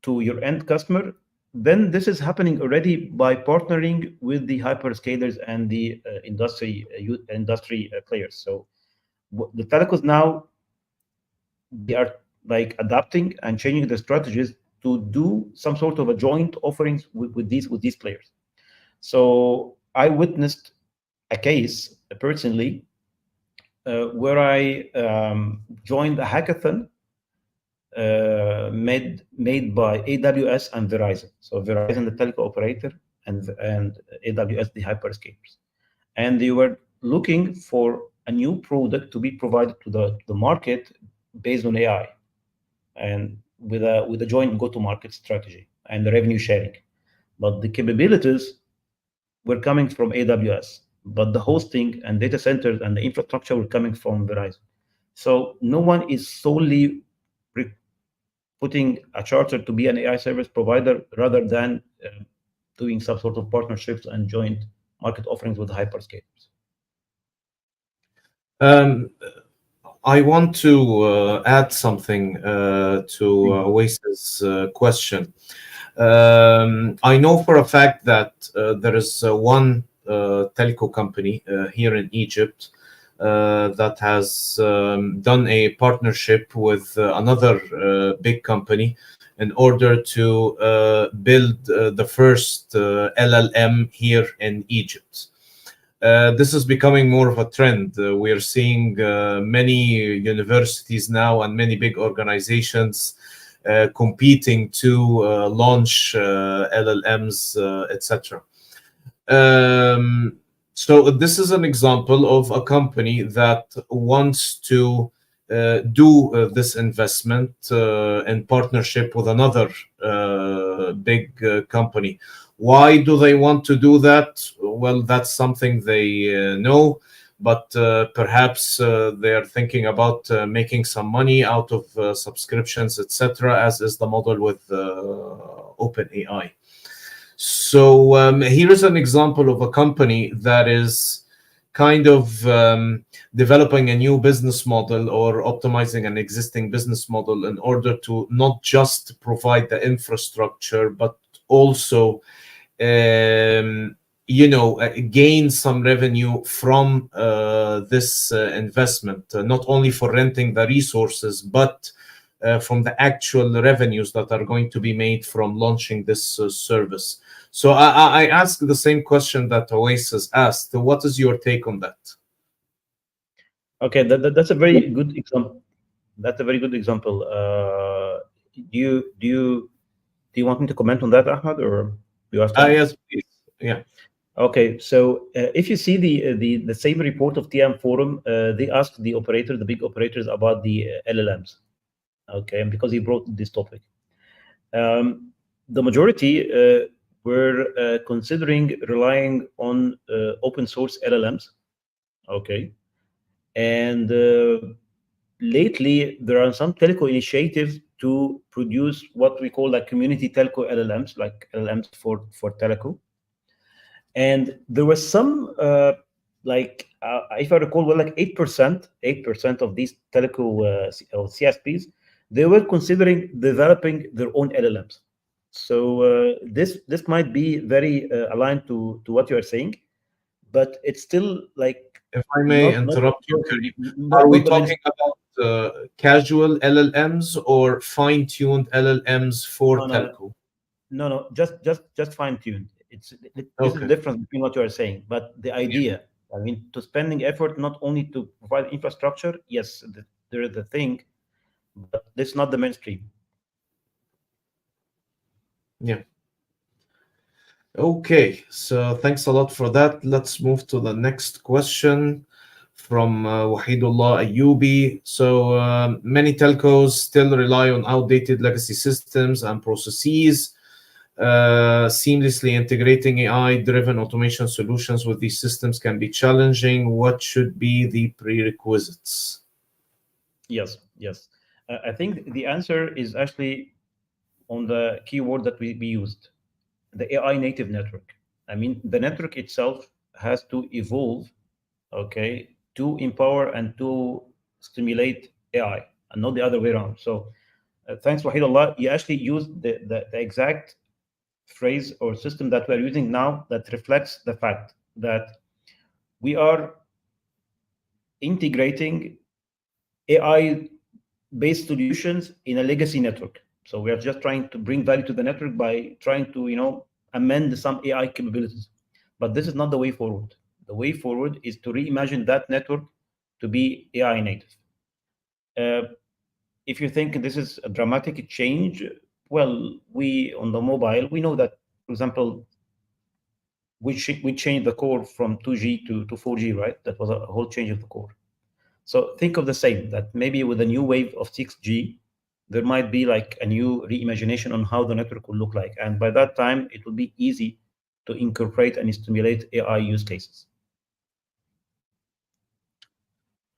to your end customer, then this is happening already by partnering with the hyperscalers and the industry players. So the telcos now, they are like adapting and changing their strategies to do some sort of a joint offerings with these players. So I witnessed a case personally where I joined a hackathon made by AWS and Verizon. So Verizon, the telco operator, and AWS, the hyperscalers. And they were looking for a new product to be provided to the market based on AI, and with a joint go-to-market strategy and the revenue sharing. But the capabilities were coming from AWS, but the hosting and data centers and the infrastructure were coming from Verizon. So no one is solely putting a charter to be an AI service provider rather than doing some sort of partnerships and joint market offerings with hyperscalers. I want to add something to 𝗬𝗎's question. I know for a fact that there is one telco company here in Egypt that has done a partnership with another big company in order to build the first LLM here in Egypt. This is becoming more of a trend. We are seeing many universities now and many big organizations competing to launch LLMs, etc. So this is an example of a company that wants to do this investment in partnership with another big company. Why do they want to do that? Well, that's something they know, but perhaps they are thinking about making some money out of subscriptions, etc., as is the model with OpenAI. So here is an example of a company that is kind of developing a new business model or optimizing an existing business model in order to not just provide the infrastructure, but also gain some revenue from this investment, not only for renting the resources, but from the actual revenues that are going to be made from launching this service. So I ask the same question that 𝗬𝗎's has asked. What is your take on that? Okay, that's a very good example. That's a very good example. Do you want me to comment on that, Ahmed, or you ask? Yes, please. Yeah. Okay, so if you see the same report of TM Forum, they asked the operators, the big operators, about the LLMs. Okay, and because he brought this topic, the majority were considering relying on open source LLMs. Okay, and lately there are some telco initiatives to produce what we call like community telco LLMs, like LLMs for telco. And there was some if I recall well, like 8% of these telco CSPs, they were considering developing their own LLMs. So this might be very aligned to what you are saying, but it's still like If I may interrupt you, Karim, are we not the mainstream. talking about casual LLMs or fine-tuned LLMs for No, no, telco? no, just fine-tuned. This is the Okay. difference between what you are saying, but the Yeah. idea, I mean, to spending effort not only to provide infrastructure, yes, there is the thing, but this is not the mainstream. Yeah. Okay, so thanks a lot for that. Let's move to the next question from 𝗬𝗏𝗘𝗍𝗍. So many telcos still rely on outdated legacy systems and processes. Seamlessly integrating AI-driven automation solutions with these systems can be challenging. What should be the prerequisites? Yes, yes. I think the answer is actually on the keyword that we used, the AI native network. I mean, the network itself has to evolve, okay, to empower and to stimulate AI, and not the other way around. So, thanks, 𝗲𝗏, you actually used the exact phrase or system that we're using now that reflects the fact that we are integrating AI-based solutions in a legacy network. So we are just trying to bring value to the network by trying to, amend some AI capabilities. But this is not the way forward. The way forward is to reimagine that network to be AI native. If you think this is a dramatic change, well, we on the mobile, we know that, for example, we changed the core from 2G to 4G, right? That was a whole change of the core. So think of the same, that maybe with a new wave of 6G, there might be like a new reimagination on how the network will look like. And by that time, it will be easy to incorporate and stimulate AI use cases.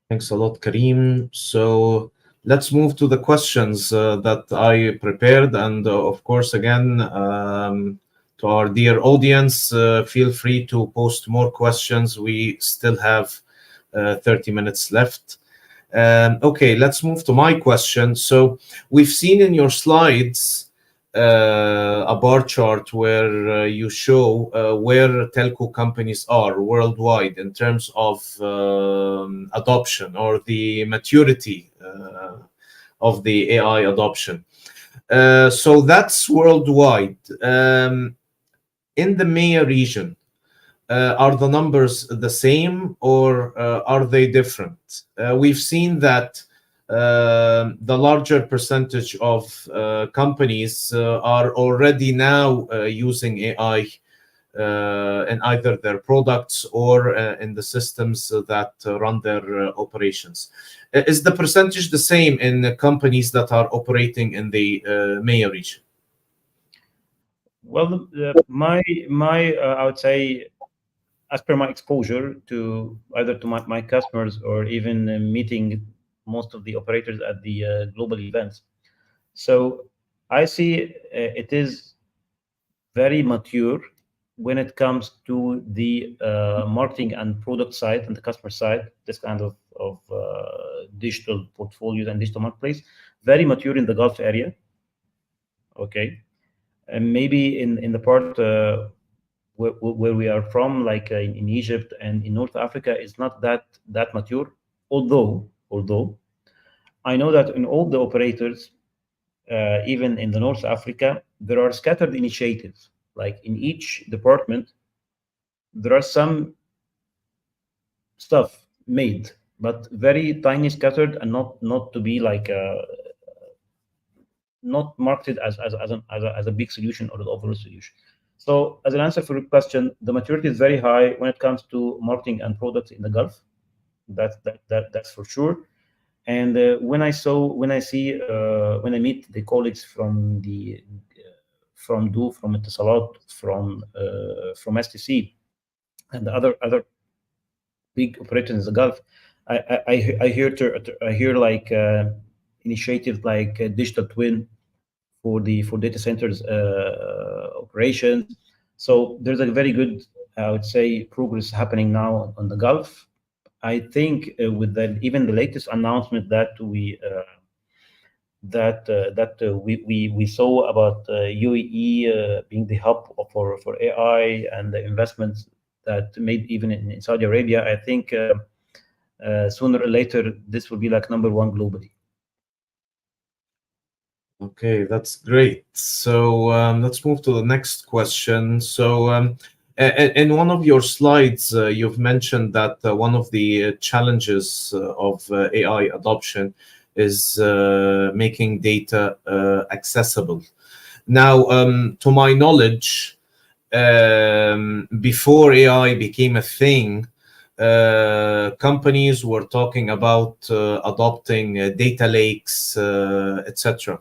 Thanks a lot, Karim. So let's move to the questions that I prepared. And of course, again, to our dear audience, feel free to post more questions. We still have 30 minutes left. Okay, let's move to my question. So we've seen in your slides a bar chart where you show where telco companies are worldwide in terms of adoption or the maturity of the AI adoption. So that's worldwide. In the MEA region, are the numbers the same or are they different? We've seen that the larger percentage of companies are already now using AI in either their products or in the systems that run their operations. Is the percentage the same in companies that are operating in the MEA region? Well, my I would say, as per my exposure to either to my customers or even meeting most of the operators at the global events. So I see it is very mature when it comes to the marketing and product side and the customer side, this kind of digital portfolios and digital marketplace, very mature in the Gulf area. Okay. And maybe in the part where we are from, like in Egypt and in North Africa, is not that mature. Although I know that in all the operators, even in the North Africa, there are scattered initiatives. Like in each department, there are some stuff made, but very tiny, scattered, and not to be like not marketed as a big solution or the overall solution. So as an answer for your question, the maturity is very high when it comes to marketing and products in the Gulf. That's for sure. And when I meet the colleagues from the from 𝗬, from 𝗬𝗏𝗧, from STC, and the other big operators in the Gulf, I hear like initiatives like digital twin for data centers operations. So there's a very good, I would say, progress happening now on the Gulf. I think with even the latest announcement that we saw about UAE being the hub for AI and the investments that made even in Saudi Arabia, I think sooner or later this will be like #1 globally. Okay, that's great. So let's move to the next question. So in one of your slides, you've mentioned that one of the challenges of AI adoption is making data accessible. Now, to my knowledge, before AI became a thing, companies were talking about adopting data lakes, etc.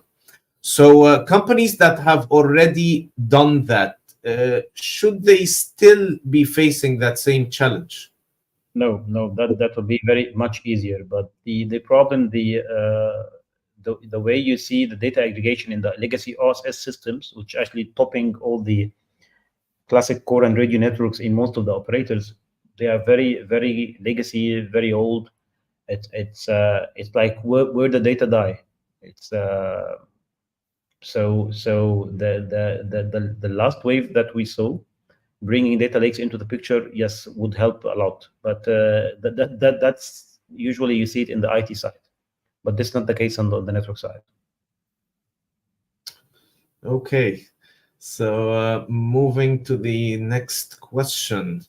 So companies that have already done that, should they still be facing that same challenge? No, that would be very much easier. But the problem, the way you see the data aggregation in the legacy OSS systems, which actually topping all the classic core and radio networks in most of the operators, they are very, very legacy, very old. It's like where the data die. It's so the last wave that we saw, bringing data lakes into the picture, yes, would help a lot. But that's usually you see it in the IT side, but this is not the case on the network side. Okay, so moving to the next question.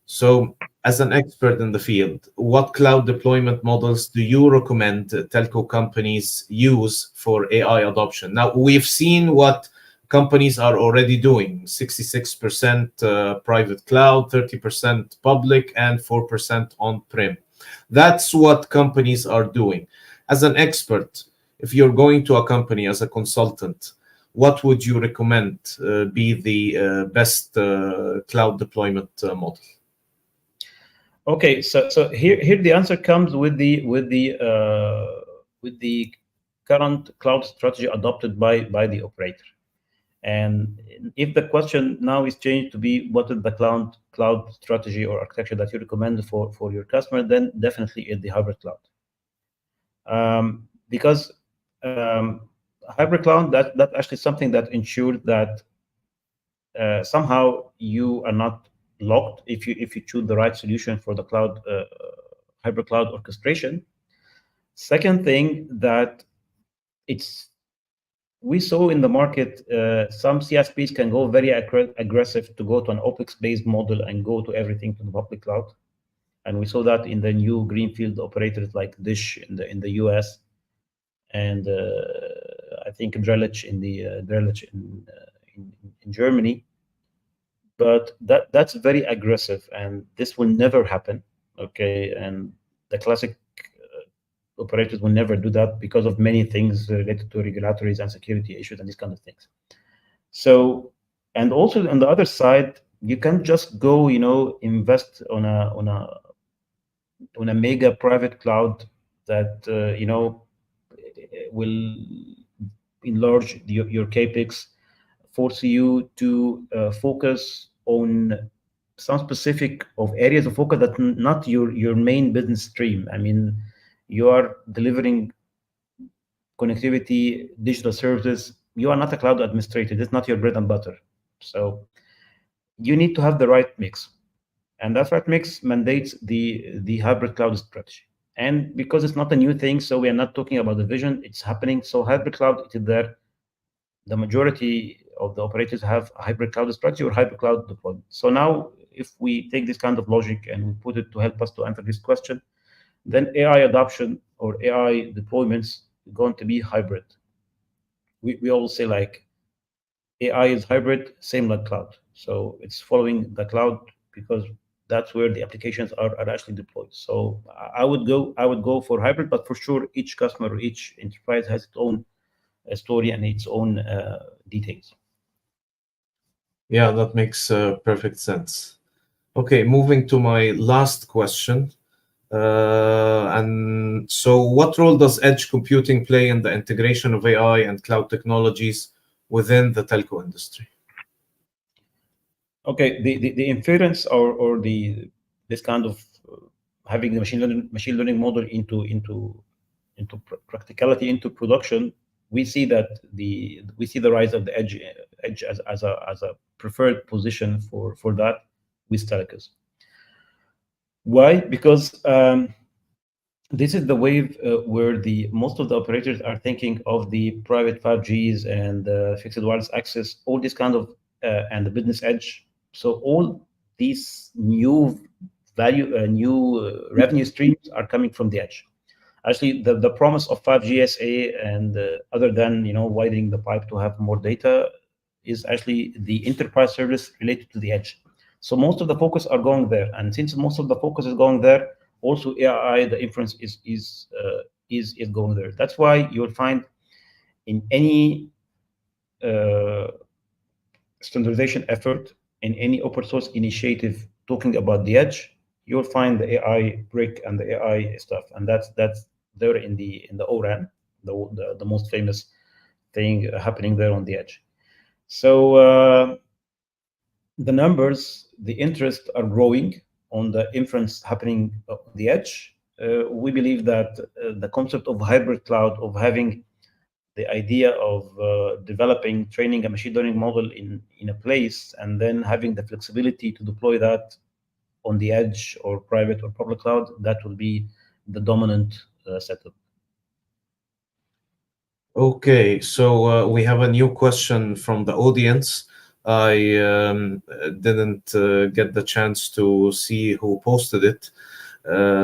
So, as an expert in the field, what cloud deployment models do you recommend telco companies use for AI adoption? Now, we've seen what companies are already doing: 66% private cloud, 30% public, and 4% on-prem. That's what companies are doing. As an expert, if you're going to a company as a consultant, what would you recommend be the best cloud deployment model? Okay, so here the answer comes with the current cloud strategy adopted by the operator. And if the question now is changed to be what is the cloud strategy or architecture that you recommend for your customer, then definitely it's the hybrid cloud. Because hybrid cloud, that's actually something that ensures that somehow you are not locked if you choose the right solution for the cloud hybrid cloud orchestration. Second thing, that we saw in the market some CSPs can go very aggressive to go to an OpEx-based model and go to everything to the public cloud, and we saw that in the new greenfield operators like Dish in the US, and I think 𝗓𝗏𝗃 in Germany. But that's very aggressive, and this will never happen. Okay, and the classic operators will never do that because of many things related to regulatories and security issues and these kind of things. So, and also on the other side, you can't just go, invest on a mega private cloud that will enlarge your capex, force you to focus on some specific of areas of focus that not your main business stream. I mean, you are delivering connectivity, digital services. You are not a cloud administrator. It's not your bread and butter. So you need to have the right mix, and that right mix mandates the hybrid cloud strategy. And because it's not a new thing, so we are not talking about the vision, it's happening. So hybrid cloud, it is there. The majority of the operators have a hybrid cloud strategy or hybrid cloud deployment. So now, if we take this kind of logic and we put it to help us to answer this question, then AI adoption or AI deployments are going to be hybrid. We always say like AI is hybrid, same like cloud. So it's following the cloud because that's where the applications are actually deployed. So I would go for hybrid, but for sure each customer or each enterprise has its own story and its own details. Yeah, that makes perfect sense. Okay, moving to my last question. And so what role does edge computing play in the integration of AI and cloud technologies within the telco industry? Okay, the inference or this kind of having the machine learning model into practicality, into production, we see that we see the rise of the edge as a preferred position for that. with telcos. Why? Because this is the wave where most of the operators are thinking of the private 5Gs and fixed wireless access, all this kind of, and the business edge. So all these new revenue streams are coming from the edge. Actually, the promise of 5G SA and other than widening the pipe to have more data is actually the enterprise service related to the edge. So most of the focus are going there, and since most of the focus is going there, also AI, the inference is going there. That's why you'll find in any standardization effort, in any open source initiative talking about the edge, you'll find the AI brick and the AI stuff, and that's there in the O-RAN, the most famous thing happening there on the edge. So the numbers, the interest are growing on the inference happening on the edge. We believe that the concept of hybrid cloud, of having the idea of developing, training a machine learning model in a place, and then having the flexibility to deploy that on the edge or private or public cloud, that will be the dominant setup. Okay, so we have a new question from the audience. I didn't get the chance to see who posted it,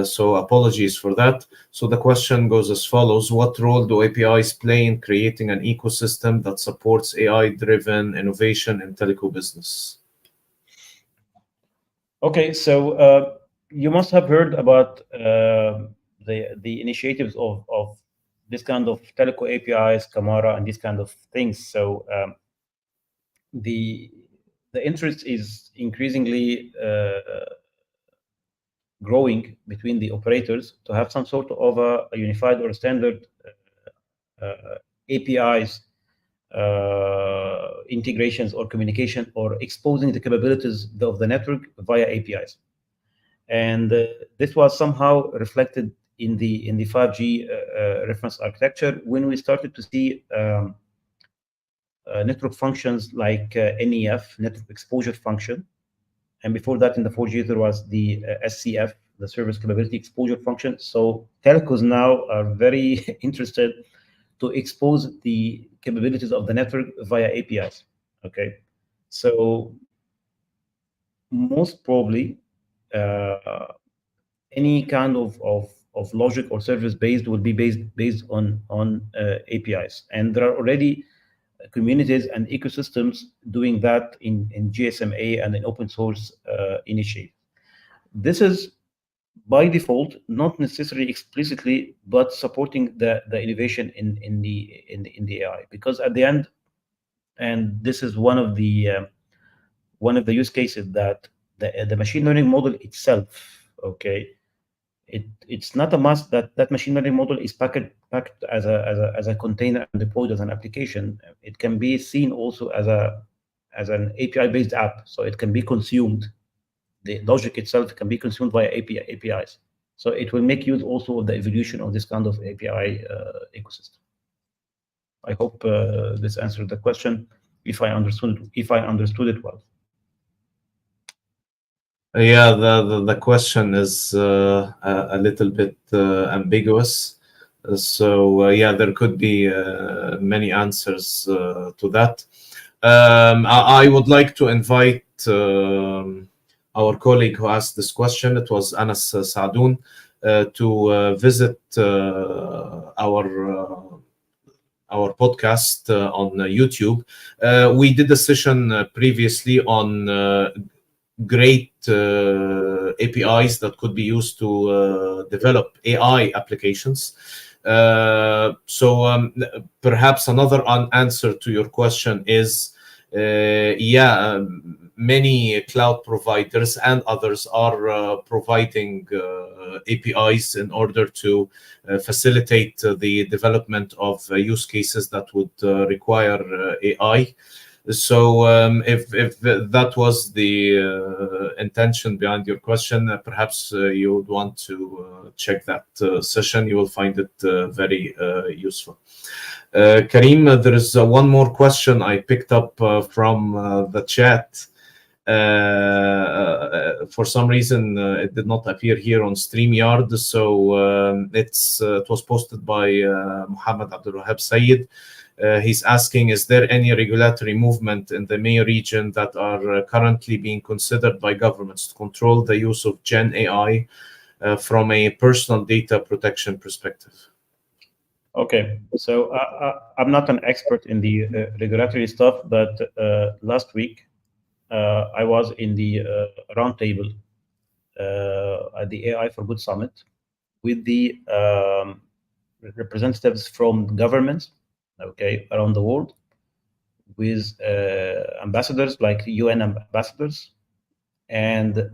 so apologies for that. So the question goes as follows: what role do APIs play in creating an ecosystem that supports AI-driven innovation in telco business? Okay, so you must have heard about the initiatives of this kind of Telco APIs, Camara, and these kind of things. So the interest is increasingly growing between the operators to have some sort of a unified or standard APIs integrations or communication, or exposing the capabilities of the network via APIs. And this was somehow reflected in the 5G reference architecture when we started to see network functions like NEF, network exposure function. And before that, in the 4G, there was the SCF, the service capability exposure function. So telcos now are very interested to expose the capabilities of the network via APIs. Okay, so most probably any kind of logic or service based will be based on APIs, and there are already communities and ecosystems doing that in GSMA and in open source initiative. This is by default, not necessarily explicitly, but supporting the innovation in the AI, because at the end, and this is one of the use cases, that the machine learning model itself, okay, it's not a must that machine learning model is packed as a container and deployed as an application. It can be seen also as an API based app, so it can be consumed. The logic itself can be consumed via APIs. So it will make use also of the evolution of this kind of API ecosystem. I hope this answered the question, if I understood it well. Yeah, the question is a little bit ambiguous. So yeah, there could be many answers to that. I would like to invite our colleague who asked this question. It was Anas Sadoun, to visit our podcast on YouTube. We did a session previously on great APIs that could be used to develop AI applications. So perhaps another answer to your question is, yeah, many cloud providers and others are providing APIs in order to facilitate the development of use cases that would require AI. So if that was the intention behind your question, perhaps you would want to check that session. You will find it very useful. Karim, there is one more question I picked up from the chat. For some reason, it did not appear here on StreamYard, so it was posted by Muhammad 𝗏𝗏𝗍𝗏 Sayyid. He's asking, is there any regulatory movement in the MEA region that are currently being considered by governments to control the use of Gen AI from a personal data protection perspective? Okay, so I'm not an expert in the regulatory stuff, but last week I was in the roundtable at the AI for Good Summit with the representatives from governments, okay, around the world, with ambassadors like UN ambassadors, and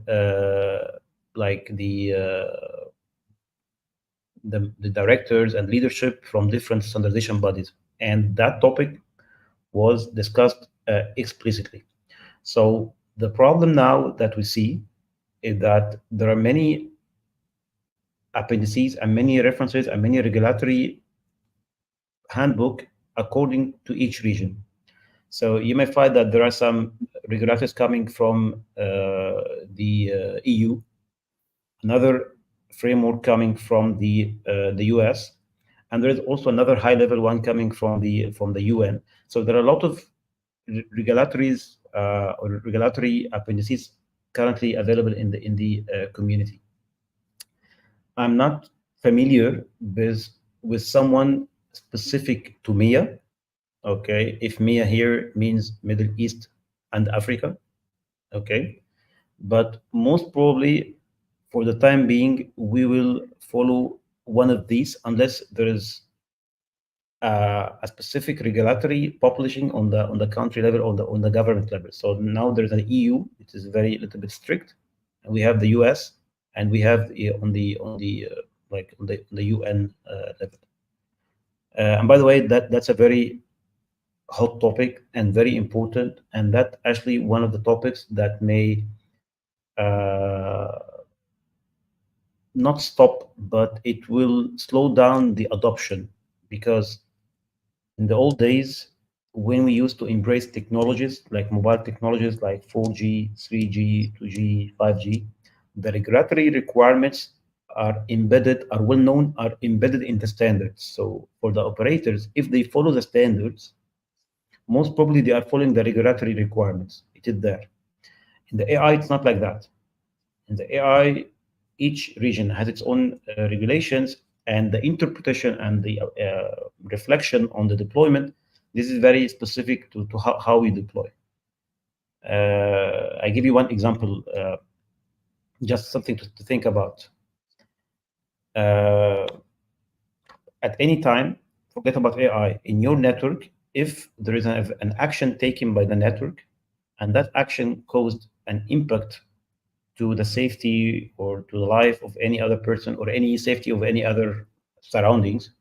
like the directors and leadership from different standardization bodies, and that topic was discussed explicitly. So the problem now that we see is that there are many appendices and many references and many regulatory handbook according to each region. So you may find that there are some regulators coming from the EU, another framework coming from the US, and there is also another high-level one coming from the UN. So there are a lot of regulatories or regulatory appendices currently available in the community. I'm not familiar with someone specific to MEA. Okay, if MEA here means Middle East and Africa, okay, but most probably for the time being we will follow one of these unless there is a specific regulatory publishing on the country level or on the government level. So now there's an EU, which is very little bit strict, and we have the US, and we have on the UN level. And by the way, that's a very hot topic and very important, and that actually one of the topics that may not stop, but it will slow down the adoption, because in the old days, when we used to embrace technologies like mobile technologies like 4G, 3G, 2G, 5G, the regulatory requirements are embedded, are well known, are embedded in the standards. So for the operators, if they follow the standards, most probably they are following the regulatory requirements. It is there. In the AI, it's not like that. In the AI, each region has its own regulations, and the interpretation and the reflection on the deployment, this is very specific to how we deploy. I give you one example, just something to think about. At any time, forget about AI, in your network, if there is an action taken by the network, and that action caused an impact to the safety or to the life of any other person or any safety of any other surroundings,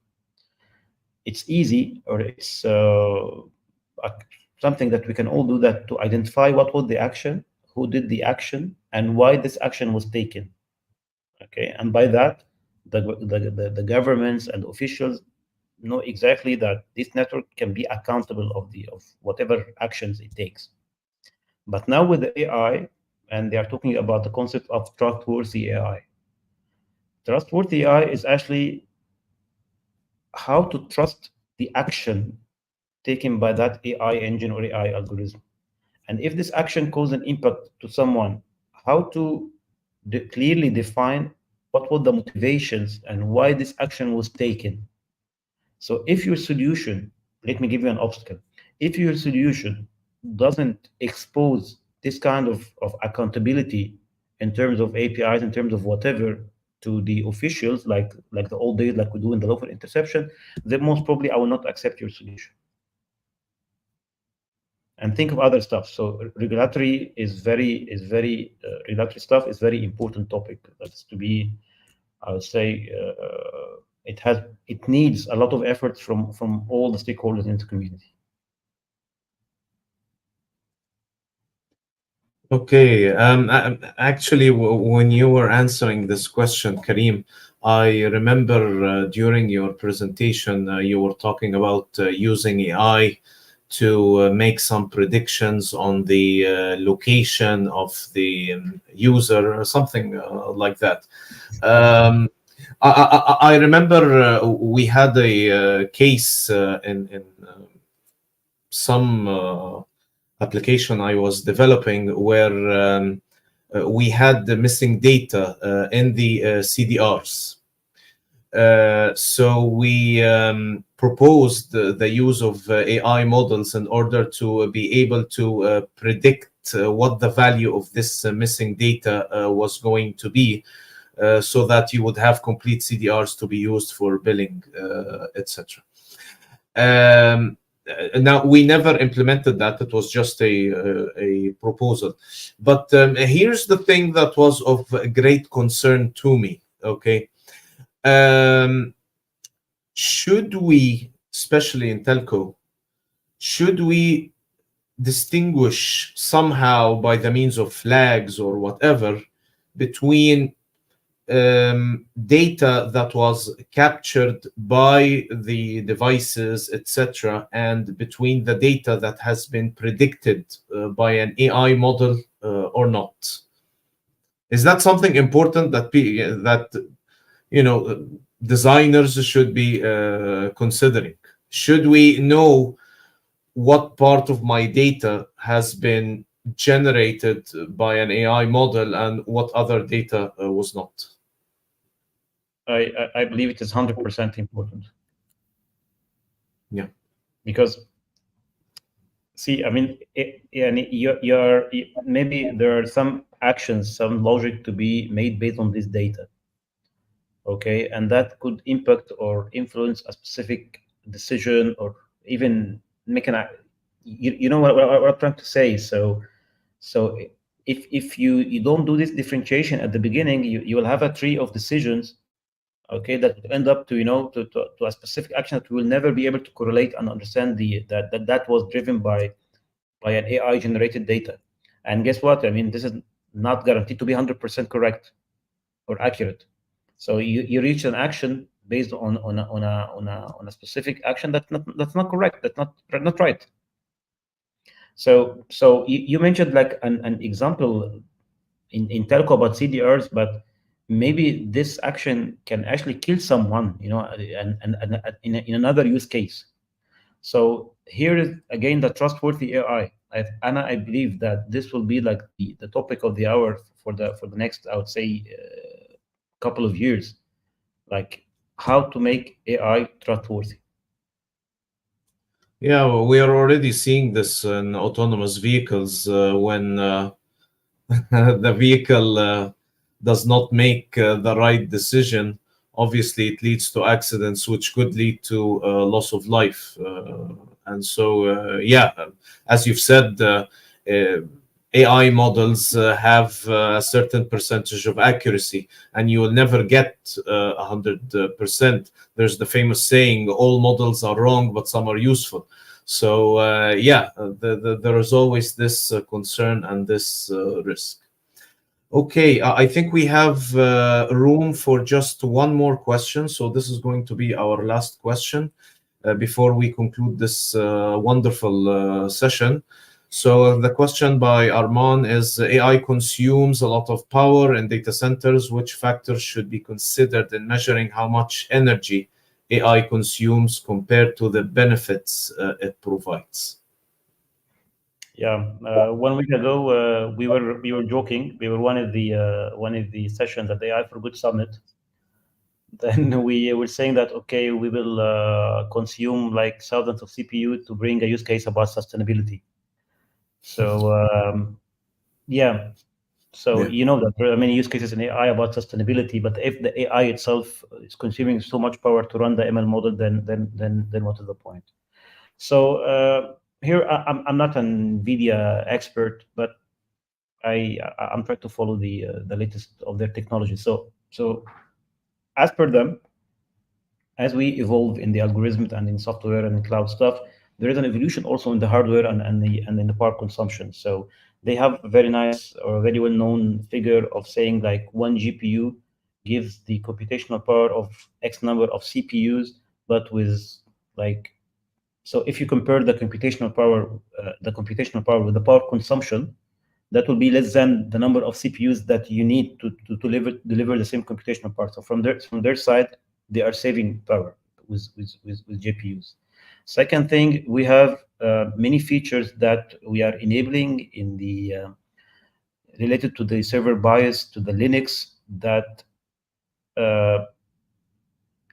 it's easy, or it's something that we can all do, that to identify what was the action, who did the action, and why this action was taken. Okay, and by that, the governments and officials know exactly that this network can be accountable of whatever actions it takes. But now with the AI, and they are talking about the concept of trustworthy AI. Trustworthy AI is actually how to trust the action taken by that AI engine or AI algorithm. And if this action causes an impact to someone, how to clearly define what were the motivations and why this action was taken. So if your solution, let me give you an obstacle, if your solution doesn't expose this kind of accountability in terms of APIs, in terms of whatever, to the officials, like the old days, like we do in the lawful interception, then most probably I will not accept your solution. And think of other stuff. So regulatory regulatory stuff is very important topic. That's to be, I would say, it needs a lot of effort from all the stakeholders in the community. Okay. Actually, when you were answering this question, Karim, I remember during your presentation, you were talking about using AI to make some predictions on the location of the user or something like that. I remember we had a case in some application I was developing where we had the missing data in the CDRs. So we proposed the use of AI models in order to be able to predict what the value of this missing data was going to be, so that you would have complete CDRs to be used for billing, etc. Now, we never implemented that. It was just a proposal. But here's the thing that was of great concern to me, okay? Should we, especially in telco, should we distinguish somehow by the means of flags or whatever between data that was captured by the devices, etc., and between the data that has been predicted by an AI model or not? Is that something important that designers should be considering? Should we know what part of my data has been generated by an AI model and what other data was not? I believe it is 100% important. Yeah. Because, see, I mean, maybe there are some actions, some logic to be made based on this data. Okay, and that could impact or influence a specific decision, or even make an, you know what I'm trying to say. So if you don't do this differentiation at the beginning, you will have a tree of decisions, okay, that would end up to to a specific action that we will never be able to correlate and understand that was driven by an AI generated data. And guess what? I mean, this is not guaranteed to be 100% correct or accurate. So you reach an action based on a specific action that's not correct, that's not right. So you mentioned like an example in telco about CDRs, but maybe this action can actually kill someone, and in another use case. So here is again the trustworthy AI. Anna, I believe that this will be like the topic of the hour for the next, I would say, couple of years, like how to make AI trustworthy. Yeah, well, we are already seeing this in autonomous vehicles when the vehicle does not make the right decision. Obviously, it leads to accidents, which could lead to loss of life. And so, yeah, as you've said, AI models have a certain percentage of accuracy, and you will never get 100%. There's the famous saying, all models are wrong, but some are useful. So, yeah, there is always this concern and this risk. Okay, I think we have room for just one more question. So this is going to be our last question before we conclude this wonderful session. So the question by Arman is, AI consumes a lot of power in data centers. Which factors should be considered in measuring how much energy AI consumes compared to the benefits it provides? Yeah, 1 week ago we were joking. We were one of the sessions at the AI for Good Summit. Then we were saying that, okay, we will consume like thousands of CPU to bring a use case about sustainability. So yeah, so Yeah. that there are many use cases in AI about sustainability, but if the AI itself is consuming so much power to run the ML model, then what is the point? So here I'm not an NVIDIA expert, but I'm trying to follow the latest of their technology. So as per them, as we evolve in the algorithm and in software and in cloud stuff, there is an evolution also in the hardware and in the power consumption. So they have a very nice or very well-known figure of saying like one GPU gives the computational power of X number of CPUs, but with like So if you compare the computational power with the power consumption, that will be less than the number of CPUs that you need to deliver the same computational power. So from their side, they are saving power with GPUs. Second thing, we have many features that we are enabling in the related to the server bias, to the Linux, that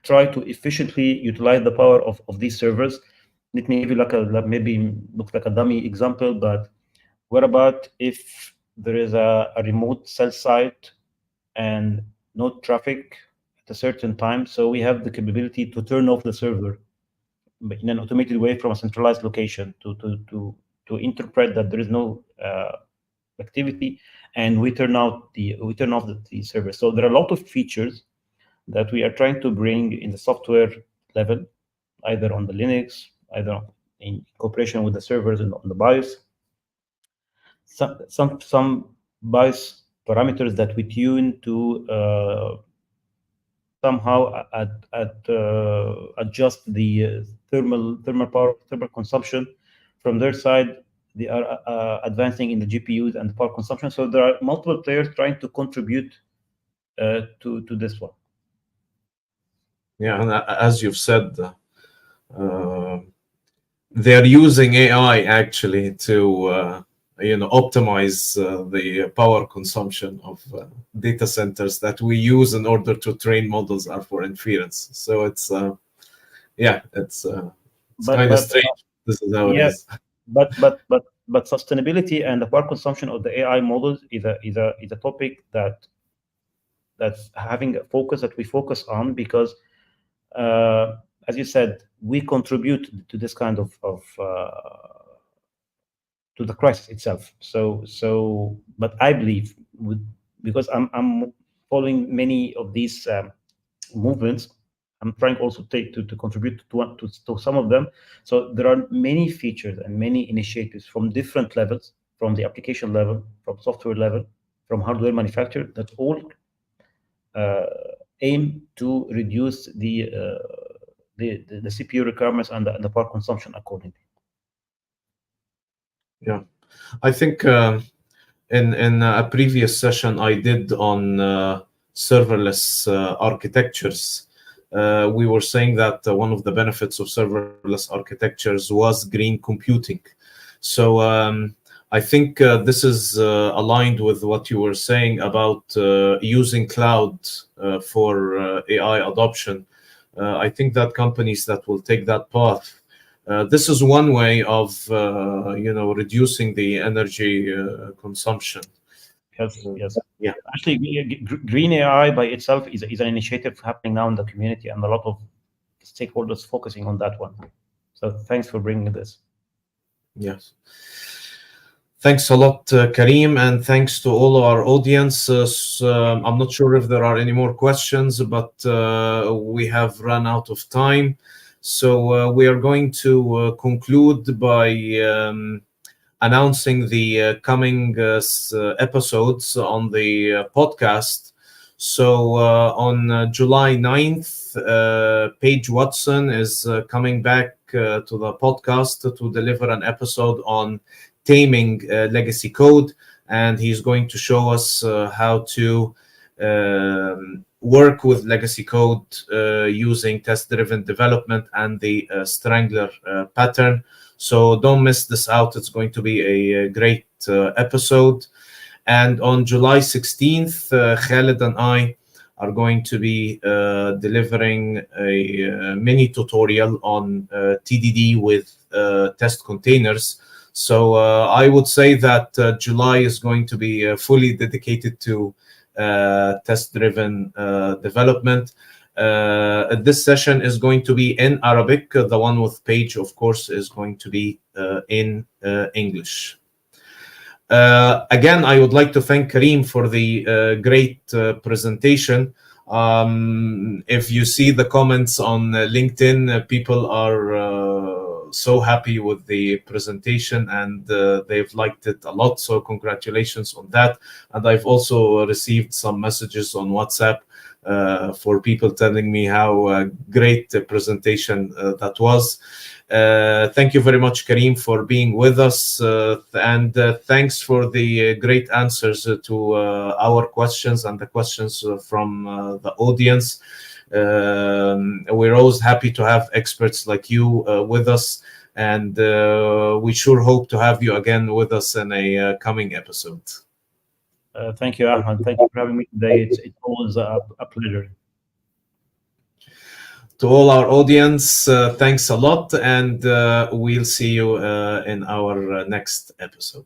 try to efficiently utilize the power of these servers. Let me give you maybe looks like a dummy example, but what about if there is a remote cell site and no traffic at a certain time? So we have the capability to turn off the server in an automated way from a centralized location to interpret that there is no activity, and we turn off the server. So there are a lot of features that we are trying to bring in the software level, either on the Linux, either in cooperation with the servers and on the BIOS. Some BIOS parameters that we tune to somehow adjust the thermal power, thermal consumption. From their side, they are advancing in the GPUs and the power consumption. So there are multiple players trying to contribute to this one. Yeah, and as you've said, they're using AI actually to optimize the power consumption of data centers that we use in order to train models are for inference. So it's it's kind of strange. This is how it is. But sustainability and the power consumption of the AI models is a topic that's having a focus that we focus on, because as you said, we contribute to this kind of to the crisis itself. So but I believe, because I'm following many of these movements, I'm trying also to contribute to some of them. So there are many features and many initiatives from different levels, from the application level, from software level, from hardware manufacturer, that all aim to reduce the CPU requirements and the power consumption accordingly. Yeah, I think in a previous session I did on serverless architectures, we were saying that one of the benefits of serverless architectures was green computing. So I think this is aligned with what you were saying about using cloud for AI adoption. I think that companies that will take that path, this is one way of reducing the energy consumption. Yes. Yeah. Actually, green AI by itself is an initiative happening now in the community, and a lot of stakeholders focusing on that one. So thanks for bringing this. Yes. Thanks a lot, Karim, and thanks to all our audience. I'm not sure if there are any more questions, but we have run out of time. So we are going to conclude by announcing the coming episodes on the podcast. So on July 9th, Paige Watson is coming back to the podcast to deliver an episode on taming legacy code, and he's going to show us how to work with legacy code using test-driven development and the strangler pattern. So don't miss this out. It's going to be a great episode. And on July 16th, Khaled and I are going to be delivering a mini tutorial on TDD with test containers. So I would say that July is going to be fully dedicated to test-driven development. This session is going to be in Arabic. The one with Paige, of course, is going to be in English. Again, I would like to thank Karim for the great presentation. If you see the comments on LinkedIn, people are so happy with the presentation, and they've liked it a lot. So congratulations on that. And I've also received some messages on WhatsApp for people telling me how great the presentation that was. Thank you very much, Karim, for being with us, and thanks for the great answers to our questions and the questions from the audience. We're always happy to have experts like you with us, and we sure hope to have you again with us in a coming episode. Thank you, Ahmed. Thank you for having me today. It's always a pleasure. To all our audience, thanks a lot, and we'll see you in our next episode.